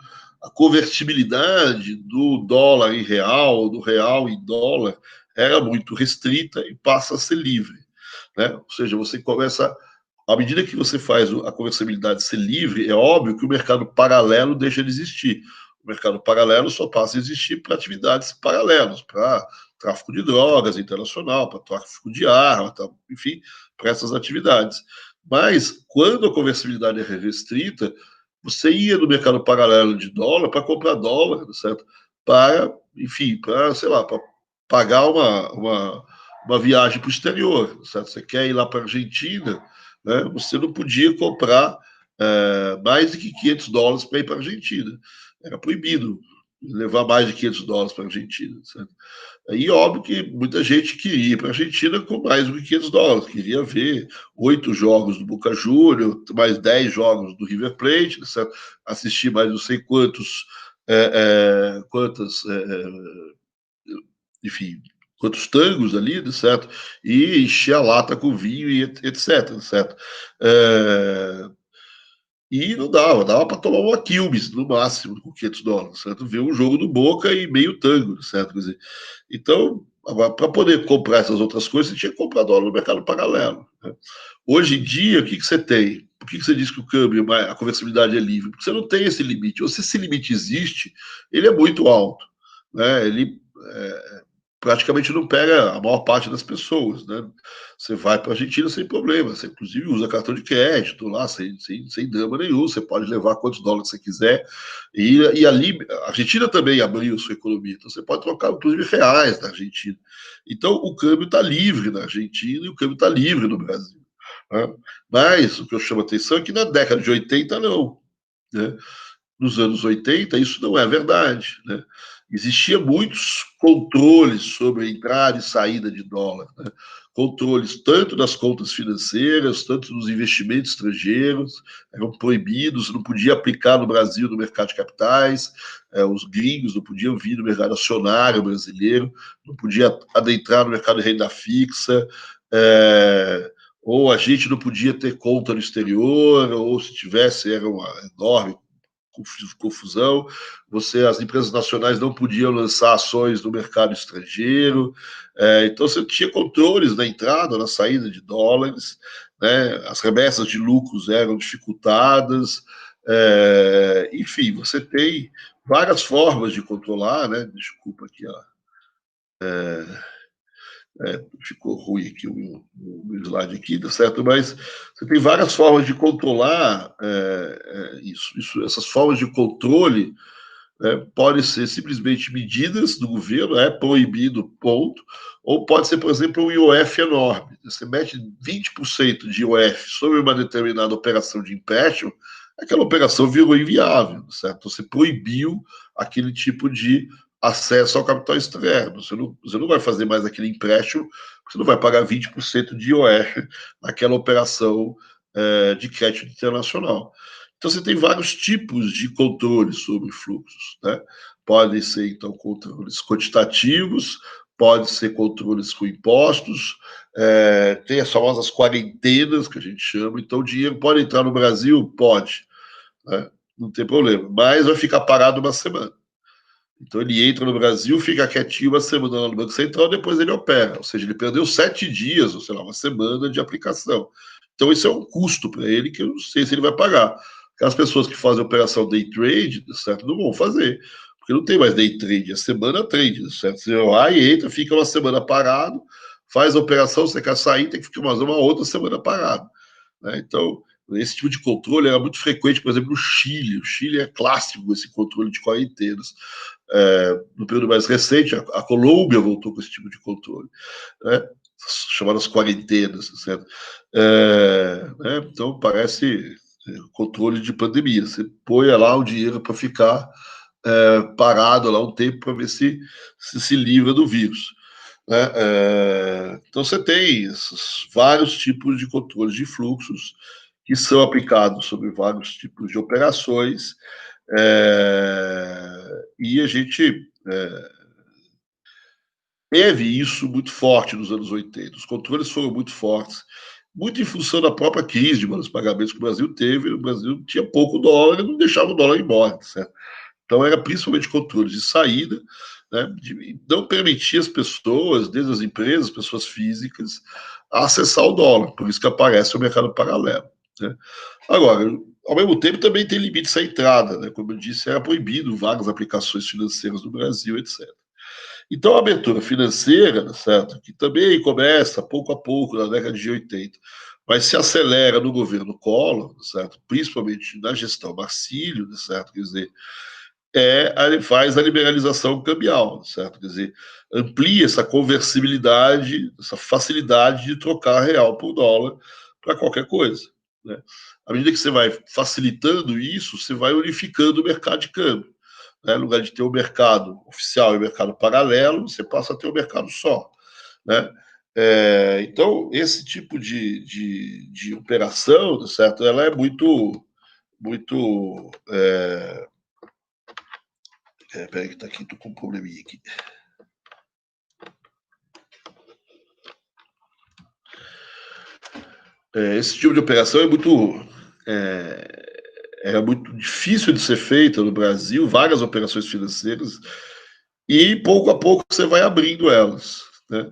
a convertibilidade do dólar em real, do real em dólar, era muito restrita e passa a ser livre. Né? Ou seja, você começa, à medida que você faz a conversibilidade ser livre, é óbvio que o mercado paralelo deixa de existir. O mercado paralelo só passa a existir para atividades paralelas, para tráfico de drogas internacional, para tráfico de arma, enfim, para essas atividades. Mas, quando a conversibilidade é restrita, você ia no mercado paralelo de dólar para comprar dólar, certo? Para, enfim, para, sei lá, para pagar uma viagem para o exterior, certo? Você quer ir lá para a Argentina, né? Você não podia comprar mais de $500 para ir para a Argentina. Era proibido levar mais de $500 para a Argentina, certo? E óbvio que muita gente queria ir para a Argentina com mais do que $500, queria ver 8 jogos do Boca Juniors, mais 10 jogos do River Plate, certo? Assistir mais não sei enfim, quantos tangos ali, certo? E encher a lata com vinho e etc, certo? E não dava para tomar uma Quilmes, no máximo, com $500, certo? Ver um jogo do Boca e meio tango, certo? Quer dizer, então, para poder comprar essas outras coisas, você tinha que comprar dólar no mercado paralelo. Né? Hoje em dia, o que você tem? Por que você diz que o câmbio, a conversibilidade é livre? Porque você não tem esse limite. Ou se esse limite existe, ele é muito alto. Né? praticamente não pega a maior parte das pessoas, né? Você vai para a Argentina sem problema, você inclusive usa cartão de crédito lá, sem drama nenhum, você pode levar quantos dólares você quiser, e ali, a Argentina também abriu sua economia, então você pode trocar inclusive reais na Argentina. Então o câmbio está livre na Argentina e o câmbio está livre no Brasil. Né? Mas o que eu chamo a atenção é que na década de 80 não. Né? Nos anos 80, isso não é verdade. Né? Existia muitos controles sobre a entrada e saída de dólar. Né? Controles tanto das contas financeiras, tanto dos investimentos estrangeiros, eram proibidos, não podia aplicar no Brasil no mercado de capitais, os gringos não podiam vir no mercado acionário brasileiro, não podia adentrar no mercado de renda fixa, ou a gente não podia ter conta no exterior, ou se tivesse era uma enorme confusão. As empresas nacionais não podiam lançar ações no mercado estrangeiro. Então você tinha controles na entrada, na saída de dólares, né? As remessas de lucros eram dificultadas. Enfim, você tem várias formas de controlar, né? Desculpa aqui, ó. Ficou ruim aqui o slide aqui, tá certo? Mas você tem várias formas de controlar isso. Essas formas de controle podem ser simplesmente medidas do governo, é proibido, ponto, ou pode ser, por exemplo, um IOF enorme. Você mete 20% de IOF sobre uma determinada operação de empréstimo, aquela operação virou inviável, certo? Você proibiu aquele tipo de acesso ao capital externo. Você não vai fazer mais aquele empréstimo, você não vai pagar 20% de IOF naquela operação de crédito internacional. Então, você tem vários tipos de controle sobre fluxos. Né? Podem ser, então, controles quantitativos, pode ser controles com impostos, tem as famosas quarentenas, que a gente chama. Então, o dinheiro pode entrar no Brasil? Pode. Né? Não tem problema. Mas vai ficar parado uma semana. Então, ele entra no Brasil, fica quietinho uma semana lá no Banco Central, depois ele opera. Ou seja, ele perdeu 7 dias, ou sei lá, uma semana de aplicação. Então, isso é um custo para ele que eu não sei se ele vai pagar. Aquelas pessoas que fazem operação day trade, certo, não vão fazer. Porque não tem mais day trade, é semana trade, certo? Você vai e entra, fica uma semana parado, faz a operação, você quer sair, tem que ficar mais uma outra semana parado. Né? Então, esse tipo de controle era muito frequente, por exemplo, no Chile. O Chile é clássico esse controle de quarentenas. No período mais recente, a Colômbia voltou com esse tipo de controle, né? Chamadas quarentenas, certo? Né? Então, parece controle de pandemia. Você põe lá o dinheiro para ficar parado lá um tempo para ver se livra do vírus. Né? Então, você tem esses vários tipos de controles de fluxos que são aplicados sobre vários tipos de operações, e a gente teve isso muito forte nos anos 80. Os controles foram muito fortes, muito em função da própria crise de pagamentos que o Brasil teve. O Brasil tinha pouco dólar e não deixava o dólar embora, certo? Então, era principalmente controles de saída, né, de não permitir as pessoas, desde as empresas, pessoas físicas, a acessar o dólar. Por isso que aparece o mercado paralelo. Né? Agora, ao mesmo tempo, também tem limites à entrada. Né? Como eu disse, era proibido várias aplicações financeiras no Brasil, etc. Então, a abertura financeira, certo, que também começa pouco a pouco na década de 80, mas se acelera no governo Collor, certo, principalmente na gestão Marcílio, certo, quer dizer, faz a liberalização cambial, certo? Quer dizer, amplia essa conversibilidade, essa facilidade de trocar real por dólar para qualquer coisa. Né? À medida que você vai facilitando isso, você vai unificando o mercado de câmbio. Né? No lugar de ter o mercado oficial e o mercado paralelo, você passa a ter o mercado só. Né? Então, esse tipo de operação, certo? Ela é muito peraí que tá aqui, tô com um probleminha aqui. Esse tipo de operação é muito difícil de ser feita no Brasil, várias operações financeiras, e pouco a pouco você vai abrindo elas. Né?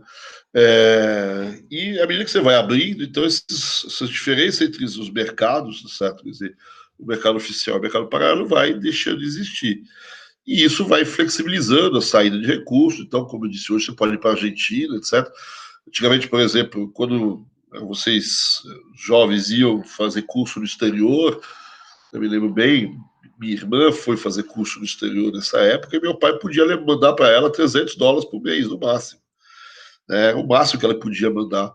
E à medida que você vai abrindo, então essas diferenças entre os mercados, certo? Quer dizer, o mercado oficial e o mercado paralelo vai deixando de existir. e isso vai flexibilizando a saída de recursos. Então, como eu disse, hoje você pode ir para a Argentina, etc. Antigamente, por exemplo, quando vocês jovens iam fazer curso no exterior, eu me lembro bem, minha irmã foi fazer curso no exterior nessa época e meu pai podia mandar para ela $300 por mês, no máximo. Era o máximo que ela podia mandar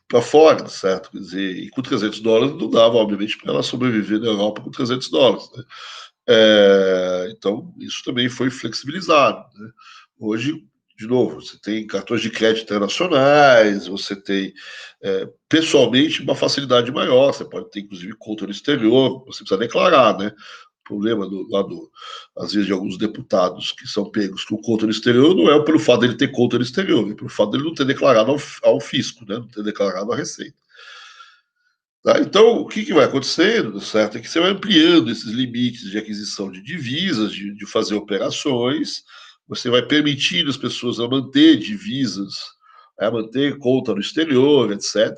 para fora, certo? Quer dizer, e com $300 não dava, obviamente, para ela sobreviver na Europa com $300. Né? Então, isso também foi flexibilizado. Né? Hoje, de novo, você tem cartões de crédito internacionais, você tem, pessoalmente, uma facilidade maior, você pode ter, inclusive, conta no exterior, você precisa declarar, né? O problema às vezes, de alguns deputados que são pegos com conta no exterior não é pelo fato dele ter conta no exterior, é pelo fato dele não ter declarado ao fisco, né? Não ter declarado à Receita. Tá? Então, o que vai acontecendo, certo? É que você vai ampliando esses limites de aquisição de divisas, de fazer operações, você vai permitindo as pessoas a manter divisas, a manter conta no exterior, etc.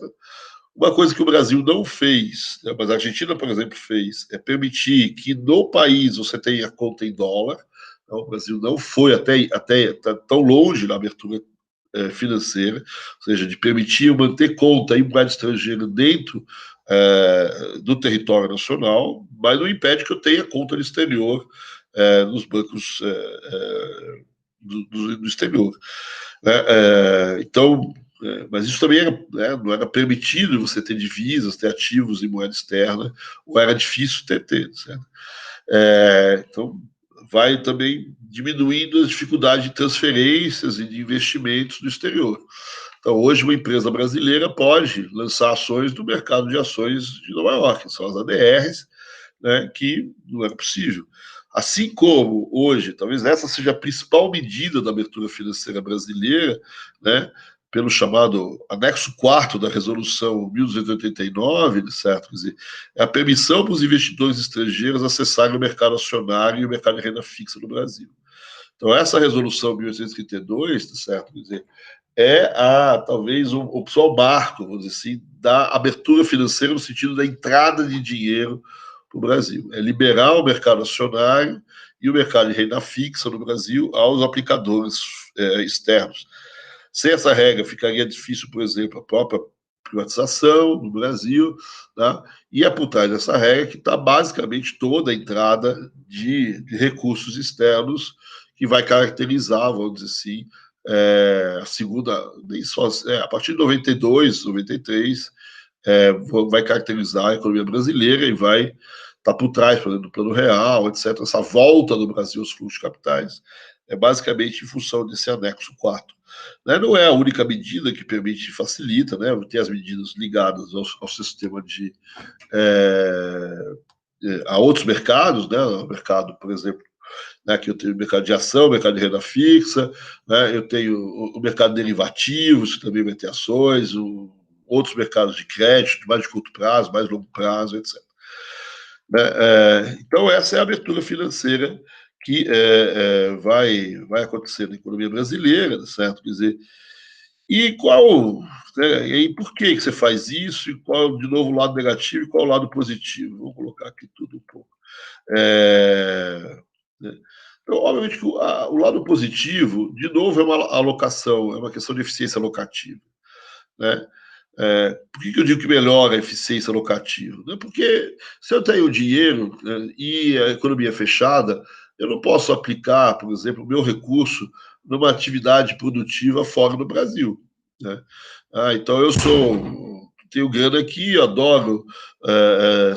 Uma coisa que o Brasil não fez, né, mas a Argentina, por exemplo, fez, é permitir que no país você tenha conta em dólar. Então, o Brasil não foi até tão longe na abertura financeira, ou seja, de permitir manter conta em moeda estrangeira dentro do território nacional, mas não impede que eu tenha conta no exterior, nos bancos do exterior. Né? Então, mas isso também era, né, não era permitido você ter divisas, ter ativos em moeda externa, ou era difícil ter, certo? Então, vai também diminuindo as dificuldades de transferências e de investimentos no exterior. Então, hoje, uma empresa brasileira pode lançar ações do mercado de ações de Nova York, são as ADRs, né, que não era possível. Assim como hoje, talvez essa seja a principal medida da abertura financeira brasileira, né, pelo chamado anexo 4 da resolução 1289, certo? Quer dizer, é a permissão para os investidores estrangeiros acessarem o mercado acionário e o mercado de renda fixa no Brasil. Então, essa resolução 1832, certo? Quer dizer, talvez o principal marco, vamos dizer assim, da abertura financeira no sentido da entrada de dinheiro para o Brasil. É liberar o mercado acionário e o mercado de renda fixa no Brasil aos aplicadores externos. Sem essa regra, ficaria difícil, por exemplo, a própria privatização no Brasil, tá? E é por trás dessa regra que está basicamente toda a entrada de recursos externos que vai caracterizar, vamos dizer assim, a segunda, a partir de 92, 93, vai caracterizar a economia brasileira e vai estar por trás, por exemplo, do Plano Real, etc. Essa volta do Brasil aos fluxos de capitais é basicamente em função desse anexo 4. Né? Não é a única medida que permite e facilita, né? Tem as medidas ligadas ao sistema a outros mercados, né? O mercado, por exemplo, né, que eu tenho o mercado de ação, o mercado de renda fixa, né, eu tenho o mercado de derivativos, que também vai ter ações, outros mercados de crédito, mais de curto prazo, mais longo prazo, etc. Né, então, essa é a abertura financeira que vai acontecer na economia brasileira, certo? Quer dizer, e e por que você faz isso, e qual, de novo, o lado negativo e qual o lado positivo? Vou colocar aqui tudo um pouco. Né? Então, obviamente, que o lado positivo, de novo, é uma alocação, é uma questão de eficiência alocativa. Né? Por que eu digo que melhora a eficiência alocativa? Né? Porque se eu tenho dinheiro, né, e a economia é fechada, eu não posso aplicar, por exemplo, o meu recurso numa atividade produtiva fora do Brasil. Né? Então eu tenho grana aqui, adoro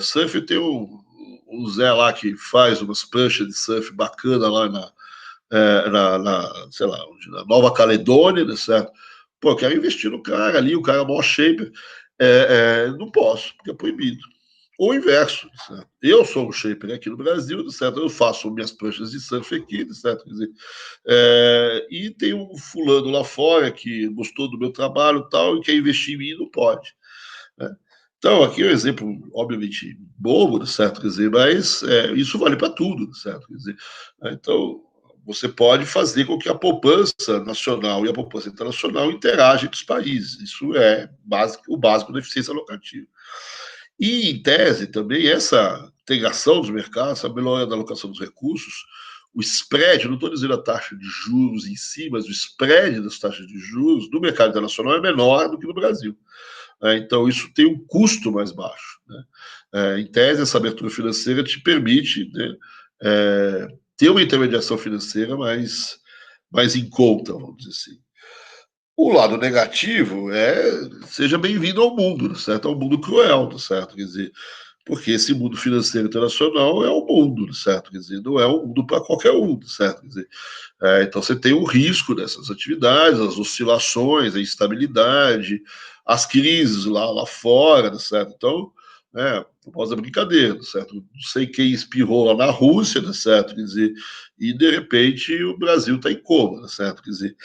surf, eu tenho o Zé lá que faz umas pranchas de surf bacana lá sei lá, na Nova Caledônia, né, certo? Pô, eu quero investir no cara ali, o cara é maior shaper. Não posso, porque é proibido. Ou o inverso, certo? Eu sou um shaper aqui no Brasil, certo? Eu faço minhas pranchas de surf aqui, certo? Quer dizer, e tem um fulano lá fora que gostou do meu trabalho e tal, e quer investir em mim e não pode. Né? Então, aqui é um exemplo, obviamente, bobo, certo? Quer dizer, mas isso vale para tudo, certo? Quer dizer, então, você pode fazer com que a poupança nacional e a poupança internacional interajam entre os países. Isso é o básico da eficiência alocativa. E, em tese, também, essa integração dos mercados, a melhora da alocação dos recursos, o spread, não estou dizendo a taxa de juros em si, mas o spread das taxas de juros no mercado internacional é menor do que no Brasil. Então, isso tem um custo mais baixo, né? Em tese, essa abertura financeira te permite, né, ter uma intermediação financeira mais em conta, vamos dizer assim. O lado negativo seja bem-vindo ao mundo, certo? Ao mundo cruel, certo? Quer dizer, porque esse mundo financeiro internacional é o mundo, certo? Quer dizer, não é um mundo para qualquer um, certo? Quer dizer, então você tem o risco dessas atividades, as oscilações, a instabilidade, as crises lá fora, certo? Então, famosa brincadeira, certo? Não sei quem espirrou lá na Rússia, certo? Quer dizer, e de repente o Brasil está em coma, certo? Quer dizer,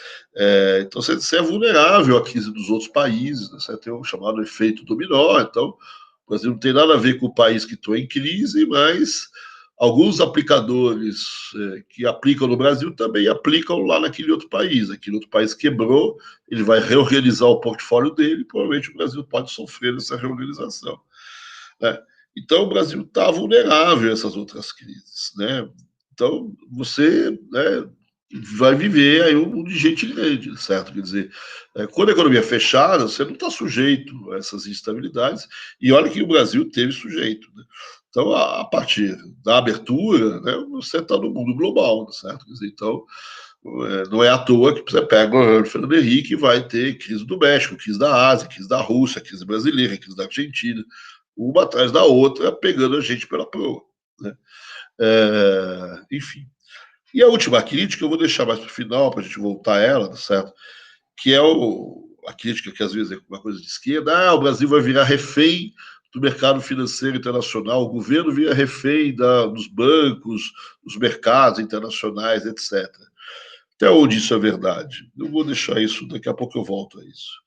então você é vulnerável à crise dos outros países, certo? Tem o chamado efeito dominó, então o Brasil não tem nada a ver com o país que está em crise, mas alguns aplicadores que aplicam no Brasil também aplicam lá naquele outro país. Aquele outro país quebrou, ele vai reorganizar o portfólio dele, provavelmente o Brasil pode sofrer essa reorganização. Né? Então, o Brasil está vulnerável a essas outras crises. Né? Então, você vai viver aí um mundo de gente grande, certo? Quer dizer, quando a economia é fechada, você não está sujeito a essas instabilidades, e olha que o Brasil teve sujeito. Né? Então, a partir da abertura, né, você está no mundo global, certo? Quer dizer, então, não é à toa que você pega o governo Fernando Henrique e vai ter crise do México, crise da Ásia, crise da Rússia, crise brasileira, crise da Argentina, uma atrás da outra, pegando a gente pela proa. Né? Enfim. E a última crítica, eu vou deixar mais para o final, para a gente voltar a ela, certo? Que é a crítica que às vezes é uma coisa de esquerda, o Brasil vai virar refém do mercado financeiro internacional, o governo vira refém dos bancos, dos mercados internacionais, etc. Até onde isso é verdade? Eu vou deixar isso, daqui a pouco eu volto a isso.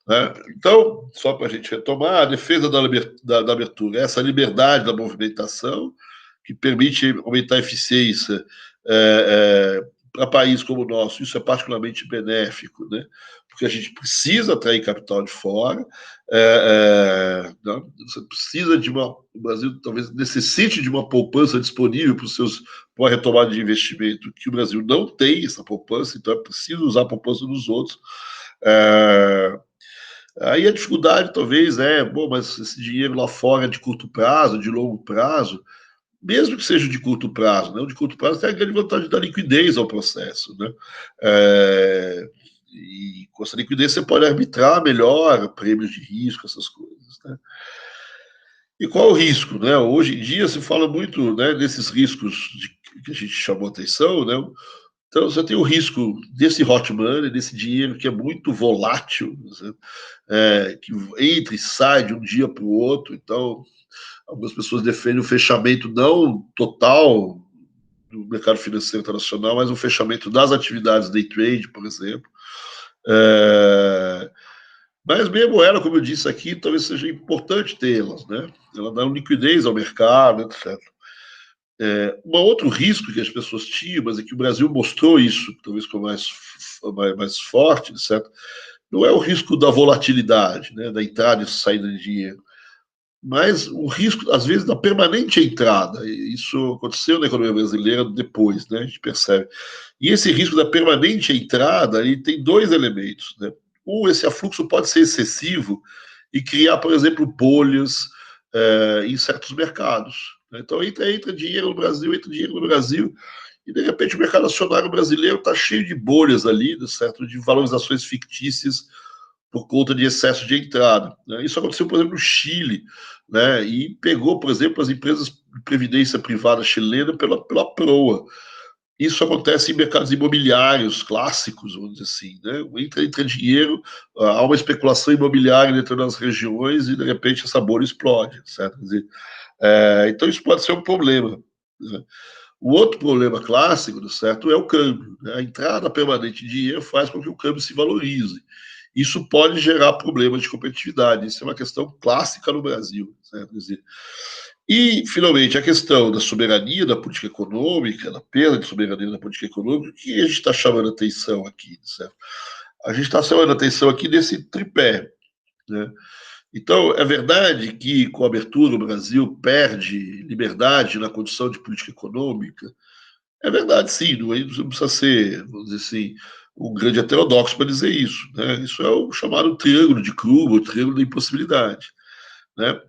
Né? Então, só para a gente retomar, a defesa da abertura, essa liberdade da movimentação, que permite aumentar a eficiência para países como o nosso, isso é particularmente benéfico, né? Porque a gente precisa atrair capital de fora, você precisa o Brasil talvez necessite de uma poupança disponível para uma retomada de investimento, que o Brasil não tem essa poupança, então é preciso usar a poupança dos outros. Aí a dificuldade talvez mas esse dinheiro lá fora é de curto prazo, de longo prazo, mesmo que seja de curto prazo, né? O de curto prazo tem a grande vantagem da liquidez ao processo, né? E com essa liquidez você pode arbitrar melhor prêmios de risco, essas coisas, né? E qual o risco, né? Hoje em dia se fala muito, né, desses riscos que a gente chamou a atenção, né? Então, você tem o risco desse hot money, desse dinheiro que é muito volátil, que entra e sai de um dia para o outro. Então, algumas pessoas defendem o fechamento não total do mercado financeiro internacional, mas o fechamento das atividades day trade, por exemplo. Mas mesmo ela, como eu disse aqui, talvez seja importante tê-las, né? Ela dá liquidez ao mercado, etc. Um outro risco que as pessoas tinham, mas é que o Brasil mostrou isso, talvez com mais forte, certo? Não é o risco da volatilidade, né, da entrada e saída de dinheiro, mas o risco, às vezes, da permanente entrada. Isso aconteceu na economia brasileira depois, né, a gente percebe. E esse risco da permanente entrada, ele tem dois elementos. Né? Esse afluxo pode ser excessivo e criar, por exemplo, bolhas em certos mercados. Então, entra dinheiro no Brasil, e de repente o mercado acionário brasileiro está cheio de bolhas ali, certo? De valorizações fictícias por conta de excesso de entrada. Né? Isso aconteceu, por exemplo, no Chile, né? E pegou, por exemplo, as empresas de previdência privada chilena pela proa. Isso acontece em mercados imobiliários clássicos, vamos dizer assim, né? Entra dinheiro, há uma especulação imobiliária dentro das regiões e, de repente, essa bolha explode, certo? Quer dizer, então isso pode ser um problema. Né? O outro problema clássico, certo, é o câmbio. Né? A entrada permanente de dinheiro faz com que o câmbio se valorize. Isso pode gerar problemas de competitividade. Isso é uma questão clássica no Brasil. Certo? Quer dizer, e, finalmente, a questão da soberania da política econômica, da perda de soberania da política econômica, o que a gente está chamando a atenção aqui, certo? A gente está chamando a atenção aqui desse tripé, né? Então, é verdade que, com a abertura, o Brasil perde liberdade na condição de política econômica, É verdade, sim, não precisa ser, vamos dizer assim, um grande heterodoxo para dizer isso, né? Isso é o chamado triângulo de Kruger, o triângulo da impossibilidade, né?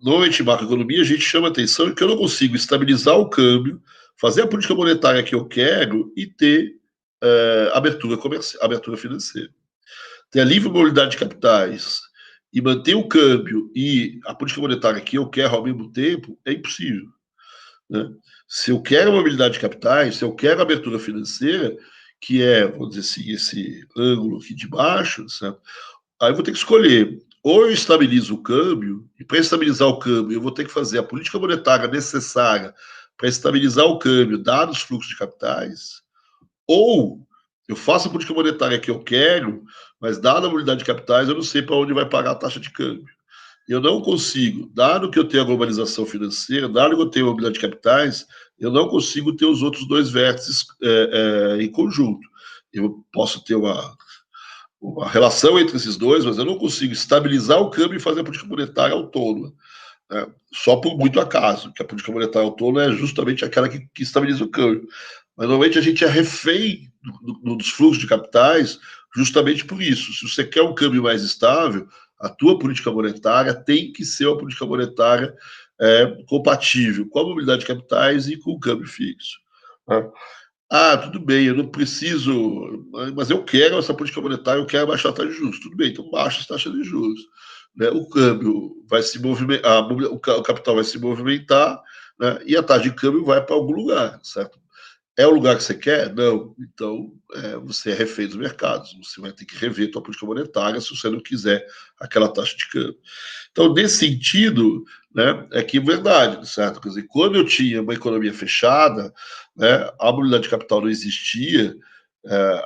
Normalmente, em macroeconomia, a gente chama atenção que eu não consigo estabilizar o câmbio, fazer a política monetária que eu quero e ter abertura comercial, abertura financeira. Ter a livre mobilidade de capitais e manter o câmbio e a política monetária que eu quero ao mesmo tempo é impossível, né? Se eu quero mobilidade de capitais, se eu quero abertura financeira, que é, vamos dizer assim, esse ângulo aqui de baixo, certo? Aí eu vou ter que escolher. Ou eu estabilizo o câmbio, e para estabilizar o câmbio, eu vou ter que fazer a política monetária necessária para estabilizar o câmbio, dados os fluxos de capitais, ou eu faço a política monetária que eu quero, mas dada a mobilidade de capitais, eu não sei para onde vai pagar a taxa de câmbio. Eu não consigo, dado que eu tenho a globalização financeira, dado que eu tenho a mobilidade de capitais, eu não consigo ter os outros dois vértices em conjunto. Eu posso ter uma relação entre esses dois, mas eu não consigo estabilizar o câmbio e fazer a política monetária autônoma, né? Só por muito acaso, que a política monetária autônoma é justamente aquela que estabiliza o câmbio. Mas normalmente a gente é refém dos fluxos de capitais justamente por isso. Se você quer um câmbio mais estável, a tua política monetária tem que ser uma política monetária compatível com a mobilidade de capitais e com o câmbio fixo, né? Ah, tudo bem, eu não preciso, mas eu quero essa política monetária, eu quero baixar a taxa de juros. Tudo bem, então baixa as taxas de juros, né? O câmbio vai se movimentar, o capital vai se movimentar, né? E a taxa de câmbio vai para algum lugar, certo? É o lugar que você quer? Não. Então, você é refém dos mercados. Você vai ter que rever a sua política monetária se você não quiser aquela taxa de câmbio. Então, nesse sentido, né, é que é verdade, certo? Quer dizer, quando eu tinha uma economia fechada, né, a mobilidade de capital não existia,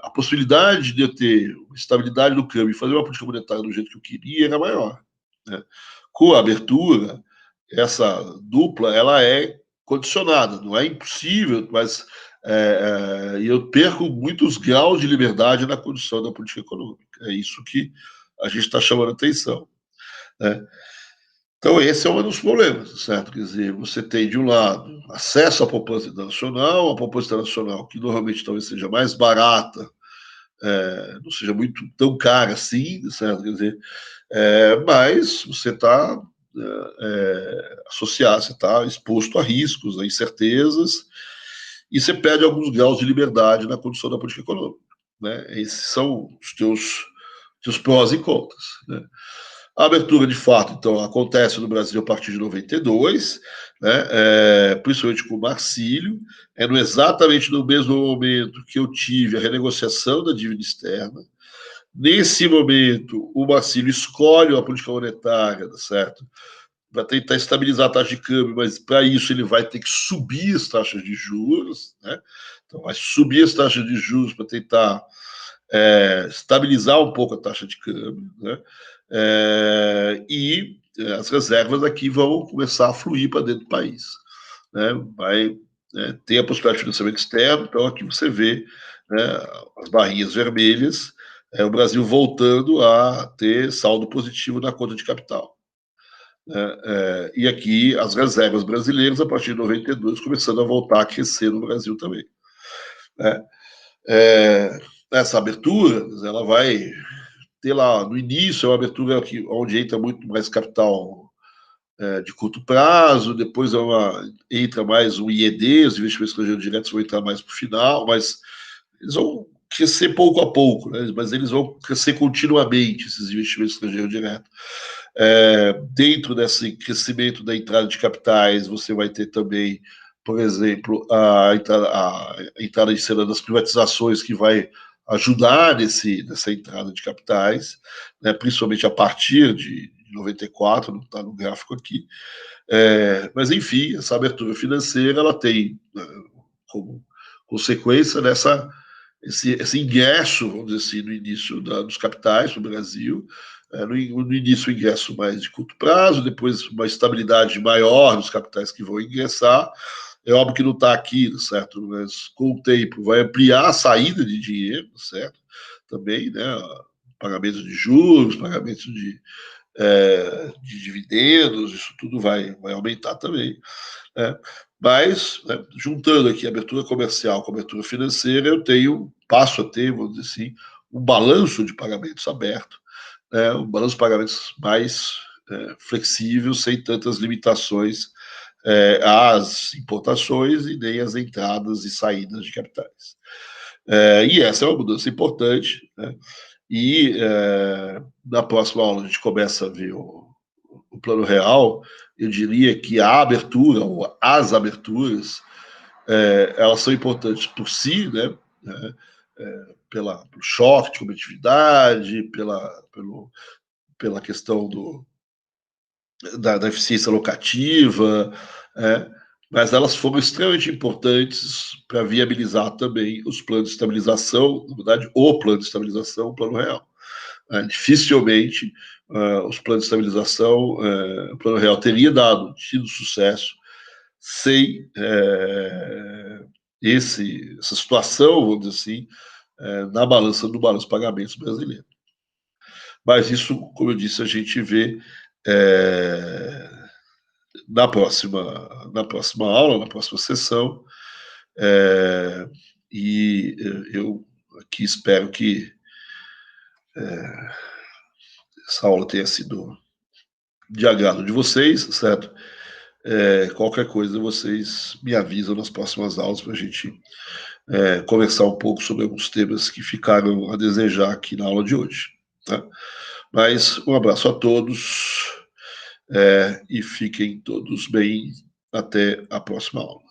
a possibilidade de eu ter estabilidade no câmbio e fazer uma política monetária do jeito que eu queria era maior, né? Com a abertura, essa dupla ela é condicionada, não é impossível, mas eu perco muitos graus de liberdade na condição da política econômica. É isso que a gente está chamando atenção, né? Então, esse é um dos problemas, certo? Quer dizer, você tem, de um lado, acesso à poupança internacional, a poupança internacional, que normalmente talvez seja mais barata, não seja muito tão cara assim, certo? Quer dizer, mas você está associado, você está exposto a riscos, a incertezas, e você perde alguns graus de liberdade na condução da política econômica, né? Esses são os teus prós e contras, né? A abertura, de fato, então, acontece no Brasil a partir de 92, né, principalmente com o Marcílio, exatamente no mesmo momento que eu tive a renegociação da dívida externa. Nesse momento, o Marcílio escolhe a política monetária, certo? Para tentar estabilizar a taxa de câmbio, mas para isso ele vai ter que subir as taxas de juros, né? Então, vai subir as taxas de juros para tentar estabilizar um pouco a taxa de câmbio, né? E as reservas aqui vão começar a fluir para dentro do país, né? Vai ter a possibilidade de financiamento externo, então aqui você vê, né, as barrinhas vermelhas, o Brasil voltando a ter saldo positivo na conta de capital, né? E aqui as reservas brasileiras, a partir de 92, começando a voltar a crescer no Brasil também, né? Essa abertura, ela vai ter lá, no início, é uma abertura onde entra muito mais capital de curto prazo, depois entra mais o IED, os investimentos estrangeiros diretos vão entrar mais para o final, mas eles vão crescer pouco a pouco, né? Mas eles vão crescer continuamente, esses investimentos estrangeiros diretos. Dentro desse crescimento da entrada de capitais, você vai ter também, por exemplo, a entrada em cena das privatizações, que vai ajudar nessa entrada de capitais, né, principalmente a partir de 94, não está no gráfico aqui. Mas, enfim, essa abertura financeira ela tem como consequência esse ingresso, vamos dizer assim, no início dos capitais no Brasil, no início o ingresso mais de curto prazo, depois uma estabilidade maior dos capitais que vão ingressar. É óbvio que não está aqui, certo? Mas com o tempo vai ampliar a saída de dinheiro, certo? Também, né? Pagamentos de juros, pagamentos de dividendos, isso tudo vai aumentar também, né? Mas, né, juntando aqui abertura comercial com abertura financeira, passo a ter, vamos dizer assim, um balanço de pagamentos aberto, né, um balanço de pagamentos mais flexível, sem tantas limitações às importações e nem às entradas e saídas de capitais. E essa é uma mudança importante, né? E na próxima aula a gente começa a ver o plano real. Eu diria que a abertura, ou as aberturas, elas são importantes por si, né? Pelo choque de competitividade, pela questão da eficiência locativa, mas elas foram extremamente importantes para viabilizar também os planos de estabilização, na verdade, o plano de estabilização, o plano real. Dificilmente os planos de estabilização, o plano real teria tido sucesso sem essa situação, vamos dizer assim, na balança do balanço de pagamentos brasileiro. Mas isso, como eu disse, a gente vê na próxima aula, na próxima sessão, e eu aqui espero que essa aula tenha sido de agrado de vocês, certo? Qualquer coisa vocês me avisam nas próximas aulas para a gente conversar um pouco sobre alguns temas que ficaram a desejar aqui na aula de hoje. Tá? Mas um abraço a todos e fiquem todos bem. Até a próxima aula.